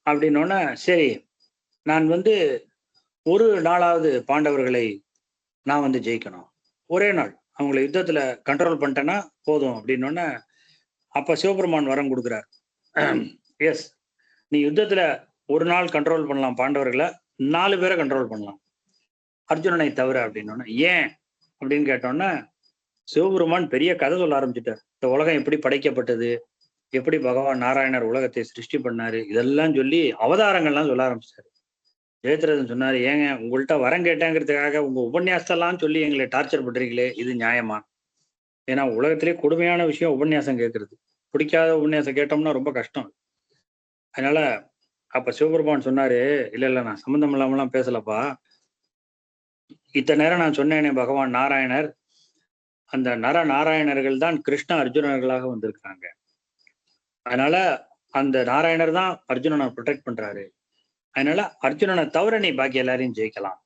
அப்படின்னோடனே, சரி நான் வந்து ஒரு நாளாவது பாண்டவர்களை நான் வந்து ஜெயிக்கணும், ஒரே நாள் அவங்களை யுத்தத்துல கண்ட்ரோல் பண்ணிட்டேன்னா போதும் அப்படின்னோடனே, அப்ப சிவபெருமான் வரம் கொடுக்குறார், எஸ் நீ யுத்தத்துல ஒரு நாள் கண்ட்ரோல் பண்ணலாம் பாண்டவர்களை, 4 பேரை கண்ட்ரோல் பண்ணலாம் அர்ஜுனனை தவிர அப்படின்னோடனே, ஏன் அப்படின்னு கேட்டோன்னே சிவபெருமான் பெரிய கதை சொல்ல ஆரம்பிச்சுட்டார். இந்த உலகம் எப்படி படைக்கப்பட்டது, எப்படி பகவான் நாராயணர் உலகத்தை சிருஷ்டி பண்ணாரு, இதெல்லாம் சொல்லி அவதாரங்கள்லாம் சொல்ல ஆரம்பிச்சாரு. ஜெயத்ரதன் சொன்னாரு, ஏங்க உங்கள்கிட்ட வரம் கேட்டேங்கிறதுக்காக உங்க உபன்யாசத்தெல்லாம் சொல்லி எங்களை டார்ச்சர் பண்றீங்களே, இது நியாயமா? ஏன்னா உலகத்திலே கொடுமையான விஷயம் உபன்யாசம் கேட்கறது. பிடிக்காத உபன்யாசம் கேட்டோம்னா ரொம்ப கஷ்டம். அதனால அப்ப சிவபெருமான் சொன்னாரு, இல்ல நான் சம்மந்தம் இல்லாமலாம் பேசலப்பா, இத்தனை நேரம் நான் சொன்னேனே பகவான் நாராயணர், அந்த நர நாராயணர்கள் தான் கிருஷ்ண அர்ஜுனர்களாக வந்திருக்காங்க. அதனால அந்த நாராயணர் தான் அர்ஜுனனை ப்ரொடெக்ட் பண்றாரு. அதனால அர்ஜுனனை தவிர நீ பாக்கி எல்லாரையும் ஜெயிக்கலாம்.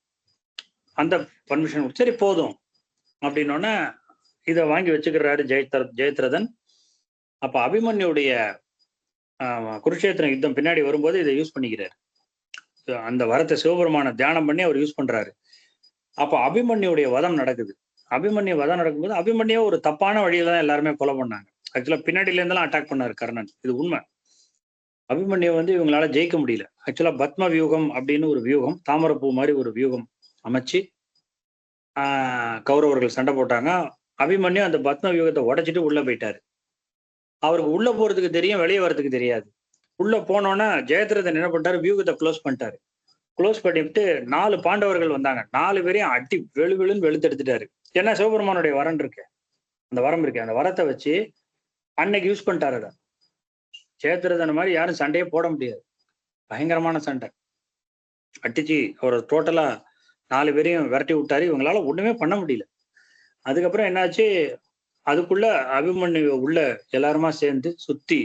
அந்த பர்மிஷன் சரி போதும் அப்படின்னோடனே இதை வாங்கி வச்சுக்கிறாரு ஜெயத்ரதன். அப்ப அபிமன்யுடைய குருஷேத்திர யுத்தம் பின்னாடி வரும்போது இதை யூஸ் பண்ணிக்கிறாரு. அந்த வரத்தை சிவபெருமான தியானம் பண்ணி அவர் யூஸ் பண்றாரு. அப்ப அபிமன்யுடைய வதம் நடக்குது. அபிமன்யு வதம் நடக்கும்போது அபிமன்யு ஒரு தப்பான வழியில தான் எல்லாருமே கொலை பண்ணாங்க. ஆக்சுவலா பின்னாடில இருந்தெல்லாம் அட்டாக் பண்ணாரு கர்ணன். இது உண்மை. அபிமன்யு இவங்களால ஜெயிக்க முடியல. ஆக்சுவலா பத்ம வியூகம் அப்படின்னு ஒரு வியூகம், தாமரப்பூ மாதிரி ஒரு வியூகம் அமைச்சு கௌரவர்கள் சண்டை போட்டாங்க. அபிமன்யு அந்த பத்ம வியூகத்தை உடைச்சிட்டு உள்ள போயிட்டாரு. அவருக்கு உள்ள போறதுக்கு தெரியும், வெளியே வர்றதுக்கு தெரியாது. உள்ள போனோன்னா ஜெயத்ரதன் என்ன பண்ணிட்டாரு, வியூகத்தை க்ளோஸ் பண்ணிட்டாரு. க்ளோஸ் பண்ணிவிட்டு 4 பாண்டவர்கள் வந்தாங்க. 4 பேரையும் அட்டி வெளுன்னு வெளுத்தெடுத்துட்டாரு. ஏன்னா சிவபெருமானுடைய வரம் இருக்கு, அந்த வரம் இருக்கு. அந்த வரத்தை வச்சு அன்னைக்கு யூஸ் பண்ணிட்டாரு. அதை ஜெயத்ரதன் மாதிரி யாரும் சண்டையே போட முடியாது. பயங்கரமான சண்டை அட்டிச்சு அவர் டோட்டலா 4 பேரையும் விரட்டி விட்டாரு. இவங்களால ஒண்ணுமே பண்ண முடியல. அதுக்கப்புறம் என்னாச்சு, அதுக்குள்ள அபிமன்யு உள்ள எல்லாருமா சேர்ந்து சுத்தி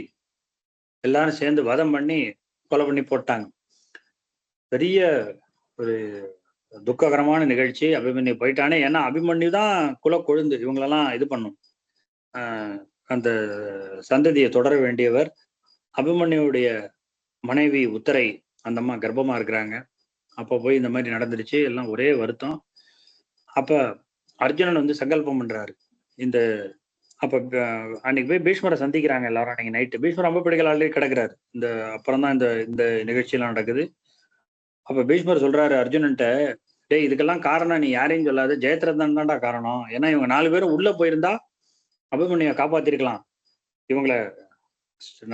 எல்லாரும் சேர்ந்து வதம் பண்ணி கொலை பண்ணி போட்டாங்க. பெரிய ஒரு துக்ககரமான நிகழ்ச்சி. அபிமன்யு போயிட்டானே. ஏன்னா அபிமன்யு தான் குல கொழுந்து, இவங்களெல்லாம் இது பண்ணும், அந்த சந்ததியை தொடர வேண்டியவர். அபிமன்யுடைய மனைவி உத்தரை அந்த அம்மா கர்ப்பமா இருக்கிறாங்க. அப்போ போய் இந்த மாதிரி நடந்துருச்சு. எல்லாம் ஒரே வருத்தம். அப்ப அர்ஜுனன் சங்கல்பம் பண்றாரு. இந்த அப்ப அன்னைக்கு போய் பீஷ்மரை சந்திக்கிறாங்க எல்லாரும். அன்னைக்கு நைட்டு பீஷ்மர் அம்பப்படிகள் ஆல்ரெடி கிடக்குறாரு. இந்த அப்புறம் தான் இந்த நிகழ்ச்சியெல்லாம் நடக்குது. அப்ப பீஷ்மர் சொல்றாரு அர்ஜுனன்ட்ட, டேய் இதுக்கெல்லாம் காரணம் நீ யாரையும் சொல்லாத, ஜெயத்ரதன் தான்டா காரணம். ஏன்னா இவங்க 4 பேரும் உள்ள போயிருந்தா அபிமன்யை காப்பாத்திருக்கலாம். இவங்களை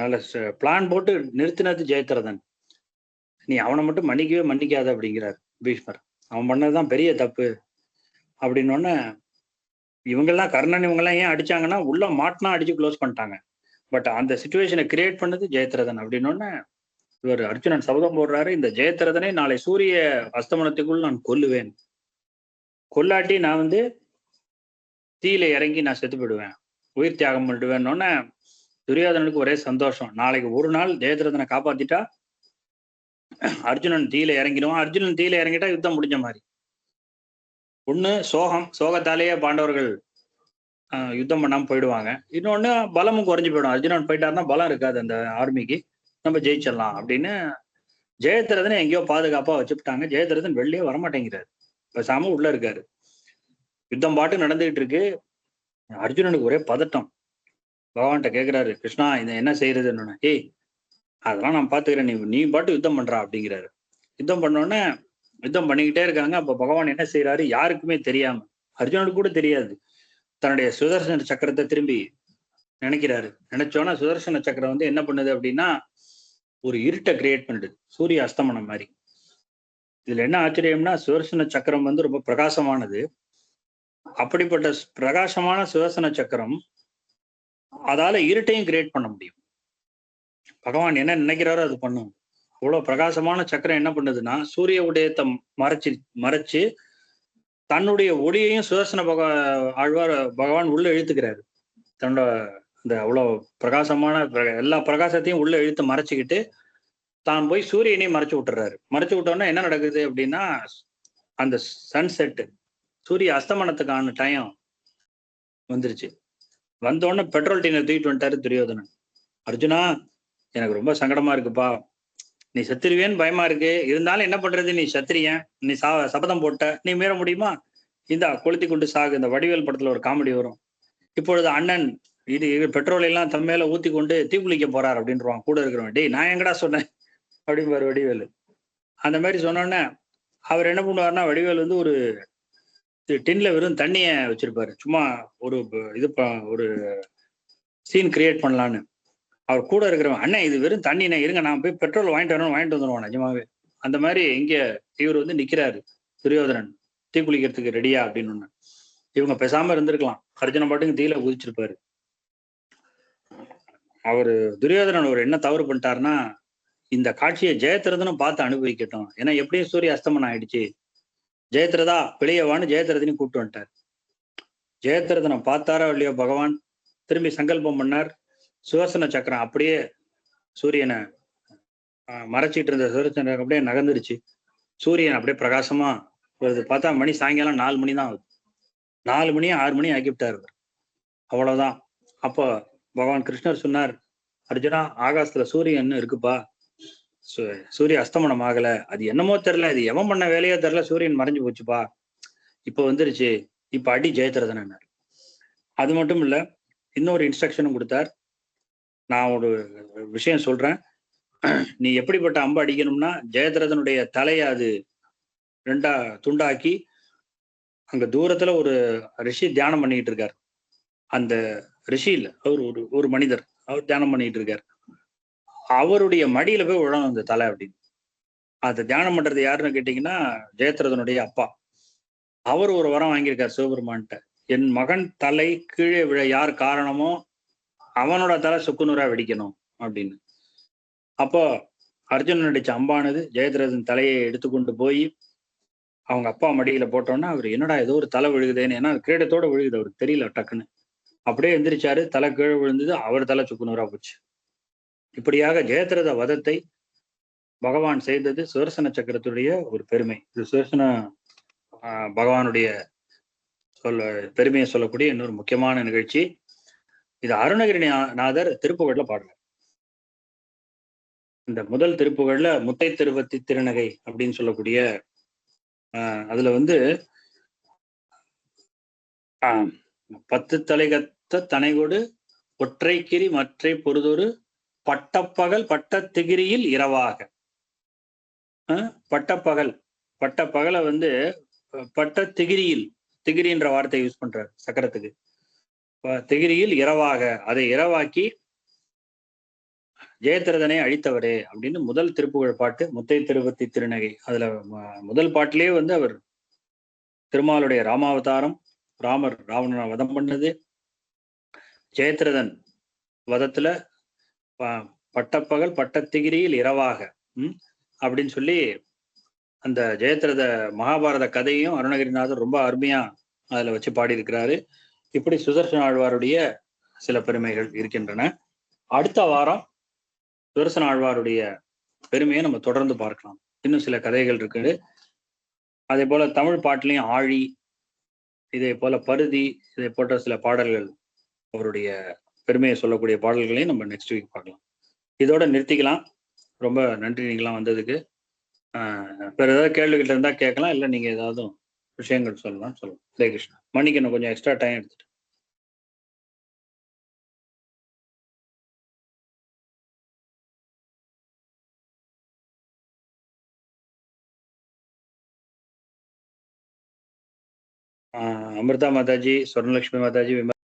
நல்ல பிளான் போட்டு நிறுத்தினது ஜெயத்ரதன். நீ அவனை மட்டும் மன்னிக்கவே மன்னிக்காத அப்படிங்கிறார் பீஷ்மர். அவன் பண்ணதுதான் பெரிய தப்பு அப்படின்னோடனே இவங்கெல்லாம் கர்ணன் இவங்கெல்லாம் ஏன் அடிச்சாங்கன்னா உள்ள மாட்டினா அடிச்சு க்ளோஸ் பண்ணிட்டாங்க. பட் அந்த சிச்சுவேஷனை கிரியேட் பண்ணது ஜெயத்ரதன் அப்படின்னோடனே இவர் அர்ஜுனன் சபதம் போடுறாரு, இந்த ஜெயத்ரதனை நாளை சூரிய அஸ்தமனத்துக்குள் நான் கொல்லுவேன். கொல்லாட்டி நான் தீயில இறங்கி நான் செத்து போயிடுவேன், உயிர் தியாகம் பண்ணிடுவேன்னொன்னே துரியோதனனுக்கு ஒரே சந்தோஷம். நாளைக்கு ஒரு நாள் ஜெயத்ரதனை காப்பாத்திட்டா அர்ஜுனன் தீயில இறங்கிடுவான். அர்ஜுனன் தீயில இறங்கிட்டா யுத்தம் முடிஞ்ச மாதிரி. ஒண்ணு சோகத்தாலேயே பாண்டவர்கள் யுத்தம் பண்ணாம போயிடுவாங்க. இன்னொன்னு பலமும் குறைஞ்சு போயிடும். அர்ஜுனன் போயிட்டாருன்னா பலம் இருக்காது அந்த ஆர்மிக்கு, நம்ம ஜெயிச்சிடலாம் அப்படின்னு ஜெயத்ரதனை எங்கேயோ பாதுகாப்பா வச்சுட்டாங்க. ஜெயத்ரதன் வெளியே வரமாட்டேங்கிறாரு, பேசாம உள்ள இருக்காரு. யுத்தம் பாட்டு நடந்துகிட்டு இருக்கு. அர்ஜுனனுக்கு ஒரே பதட்டம். பகவான்கிட்ட கேட்கிறாரு, கிருஷ்ணா இதை என்ன செய்யறதுன்னு. ஏய் அதெல்லாம் நான் பாத்துக்கிறேன், நீ பாட்டு யுத்தம் பண்றா அப்படிங்கிறாரு. யுத்தம் பண்ணோடனே யுத்தம் பண்ணிக்கிட்டே இருக்காங்க. அப்ப பகவான் என்ன செய்யறாரு யாருக்குமே தெரியாம, அர்ஜுனனுக்கு கூட தெரியாது, தன்னுடைய சுதர்சன சக்கரத்தை திரும்பி நினைக்கிறாரு. நினைச்சோன்னா சுதர்சன சக்கரம் என்ன பண்ணுது அப்படின்னா ஒரு இருட்டை கிரியேட் பண்ணுது, சூரிய அஸ்தமனம் மாதிரி. இதுல என்ன ஆச்சரியம்னா சுதர்சன சக்கரம் ரொம்ப பிரகாசமானது. அப்படிப்பட்ட பிரகாசமான சுதர்சன சக்கரம் அதால இருட்டையும் கிரியேட் பண்ண முடியும். பகவான் என்ன நினைக்கிறாரோ அது பண்ணும். அவ்வளவு பிரகாசமான சக்கரம் என்ன பண்ணுதுன்னா சூரிய உதயத்தை மறைச்சு தன்னுடைய ஒளியையும் சுதர்சன ஆழ்வார் பகவான் உள்ள இழுத்துக்கிறாரு. தன்னோட இந்த அவ்வளவு பிரகாசமான எல்லா பிரகாசத்தையும் உள்ள இழுத்து மறைச்சிக்கிட்டு தான் போய் சூரியனையும் மறைச்சு விட்டுறாரு. மறைச்சு விட்டோன்னா என்ன நடக்குது அப்படின்னா அந்த சன்செட் சூரிய அஸ்தமனத்துக்கான டைம் வந்துருச்சு. வந்தோடனே பெட்ரோல் டீனை தூக்கிட்டு வந்துட்டாரு துரியோதனன். அர்ஜுனா எனக்கு ரொம்ப சங்கடமா இருக்குப்பா, நீ செத்துருவேன்னு பயமா இருக்கு, இருந்தாலும் என்ன பண்றது, நீ சத்திரியன், நீ சபதம் போட்ட, நீ மீற முடியுமா, இந்தா கொளுத்தி கொண்டு சாகு. இந்த வடிவேல் படத்துல ஒரு காமெடி வரும், இப்பொழுது அண்ணன் இது பெட்ரோல் எல்லாம் தம் மேல ஊத்தி கொண்டு தீக்குளிக்க போறார் அப்படின்றான் கூட இருக்கிறவன். டேய் நான் எங்கடா சொன்னேன் அப்படிம்பாரு வடிவேலு. அந்த மாதிரி சொன்னோன்னே அவர் என்ன பண்ணுவாருன்னா வடிவேல் ஒரு டின்ல வெறும் தண்ணிய வச்சிருப்பாரு, சும்மா ஒரு ஒரு சீன் கிரியேட் பண்ணலான்னு. அவர் கூட இருக்கிறவன், அண்ணன் இது வெறும் தண்ணினே, இருங்க நான் போய் பெட்ரோல் வாங்கிட்டு வந்துடுவான் நிஜமாவே. அந்த மாதிரி இங்க இவர் நிக்கிறாரு துரியோதனன் தீக்குளிக்கிறதுக்கு ரெடியா அப்படின்னு. இவங்க பேசாம இருந்திருக்கலாம், அர்ஜுனன் பாட்டுக்கு தீயில குதிச்சிருப்பாரு. அவரு துரியோதனன் ஒரு என்ன தவறு பண்ணிட்டாருன்னா இந்த காட்சியை ஜெயத்ரதனும் பார்த்து அனுபவிக்கட்டும், ஏன்னா எப்படியும் சூரிய அஸ்தமனம் ஆயிடுச்சு, ஜெயத்ரதா வெளியவான்னு ஜெயத்ரதனையும் கூப்பிட்டு வந்துட்டார். ஜெயத்ரதனை பார்த்தாரா இல்லையோ பகவான் திரும்பி சங்கல்பம் பண்ணார், சுதர்சன சக்கரம் அப்படியே சூரியனை மறைச்சிட்டு இருந்த சுதர்சன சக்கரம் அப்படியே நகர்ந்துருச்சு. சூரியன் அப்படியே பிரகாசமா வருது. பார்த்தா மணி சாயங்காலம் 4 மணி தான் ஆகுது. 4 மணி 6 மணி ஆக்கிவிட்டார். அவ்வளவுதான். அப்போ பகவான் கிருஷ்ணர் சொன்னார், அர்ஜுனா, ஆகாசத்துல சூரியன் இருக்குப்பா, சூரிய அஸ்தமனம் ஆகல, அது என்னமோ தெரியல, இது எவன் பண்ண வேலையோ தெரியல, சூரியன் மறைஞ்சு போச்சுப்பா, இப்ப வந்துருச்சு, இப்ப அடி ஜெயத்ரதன். அது மட்டும் இல்ல, இன்னொரு இன்ஸ்ட்ரக்ஷனும் கொடுத்தார். நான் ஒரு விஷயம் சொல்றேன், நீ எப்படிப்பட்ட அம்பு அடிக்கணும்னா, ஜெயத்ரதனுடைய தலையை அது 2 துண்டாக்கி அங்க தூரத்துல ஒரு ரிஷி தியானம் பண்ணிட்டு இருக்கார். அந்த ரிஷி இல்ல, அவர் ஒரு மனிதர், அவர் தியானம் பண்ணிட்டு இருக்கார். அவருடைய மடியில போய் விழணும் அந்த தலை அப்படின்னு. அது தியானம் பண்றது யாருன்னு கேட்டீங்கன்னா, ஜெயத்ரதனுடைய அப்பா. அவர் ஒரு வரம் வாங்கியிருக்கார் சிவபெருமான்கிட்ட, என் மகன் தலை கீழே விழ யார் காரணமோ அவனோட தலை சுக்குநூறா வெடிக்கணும் அப்படின்னு. அப்போ அர்ஜுனன் அடிச்ச அம்பானது ஜெயத்ரதன் தலையை எடுத்துக்கொண்டு போய் அவங்க அப்பா மடியில போட்டோன்னா, அவர் என்னடா ஏதோ ஒரு தலை விழுகுதேன்னு, ஏன்னா கிரீடத்தோட விழுகுது, அவருக்கு தெரியல டக்குன்னு. அப்படியே எந்திரிச்சாரு, தலை கீழே விழுந்தது, அவர் தலை சுக்குநூறா போச்சு. இப்படியாக ஜெயத்ரத வதத்தை பகவான் செய்தது சுதர்சன சக்கரத்துடைய ஒரு பெருமை. இது சுதர்சன பகவானுடைய பெருமையை சொல்லக்கூடிய இன்னொரு முக்கியமான நிகழ்ச்சி. இது அருணகிரிநாதர் திருப்புகழ்ல பாடுறார். இந்த முதல் திருப்புகழ்ல முத்தை திருவத்தி திருநகை அப்படின்னு சொல்லக்கூடிய அதுல வந்து 10 தலைகத்த தனைகொடு ஒற்றைக்கிரி மற்றை பொறுதொரு பட்டப்பகல் பட்டத்திகிரியில் இரவாக. பட்டப்பகல், பட்டப்பகலை வந்து பட்டத்திகிரியில், திகிரின்ற வார்த்தை யூஸ் பண்றார் சக்கரத்துக்கு. திகிரியில் இரவாக, அதை இரவாக்கி ஜெயத்ரதனை அழித்தவரே அப்படின்னு முதல் திருப்புகழ் பாட்டு முத்தை திருவத்தி திருநகை. அதுல முதல் பாட்டிலே வந்து அவர் திருமாலுடைய ராமாவதாரம், ராமர் ராவணனை வதம் பண்ணது, ஜெயத்ரதன் வதத்துல பட்டப்பகல் பட்டத்திகிரியில் இரவாக அப்படின்னு சொல்லி அந்த ஜெயத்ரத மகாபாரத கதையும் அருணகிரிநாதர் ரொம்ப அருமையா அதுல வச்சு பாடியிருக்கிறாரு. இப்படி சுதர்சன ஆழ்வாருடைய சில பெருமைகள் இருக்கின்றன. அடுத்த வாரம் சுதர்சன ஆழ்வாருடைய பெருமையை நம்ம தொடர்ந்து பார்க்கலாம். இன்னும் சில கதைகள் இருக்கு. அதே போல தமிழ் பாட்டிலையும் ஆழி, இதே போல பருதி, இதை போன்ற சில பாடல்கள், அவருடைய பெருமையை சொல்லக்கூடிய பாடல்களையும் நம்ம நெக்ஸ்ட் வீக் பார்க்கலாம். இதோட நிறுத்திக்கலாம். ரொம்ப நன்றி நீங்களாம் வந்ததுக்கு. வேற ஏதாவது கேள்விகள் இருந்தா கேட்கலாம், இல்லை நீங்க ஏதாவது விஷயங்கள் சொல்லலாம் சொல்லலாம். ஹரே கிருஷ்ணா. மணிக்கு கொஞ்சம் எக்ஸ்ட்ரா டைம் எடுத்துட்டு. அமிர்தா மாதாஜி, ஸ்வர்ணலட்சுமி மாதாஜி,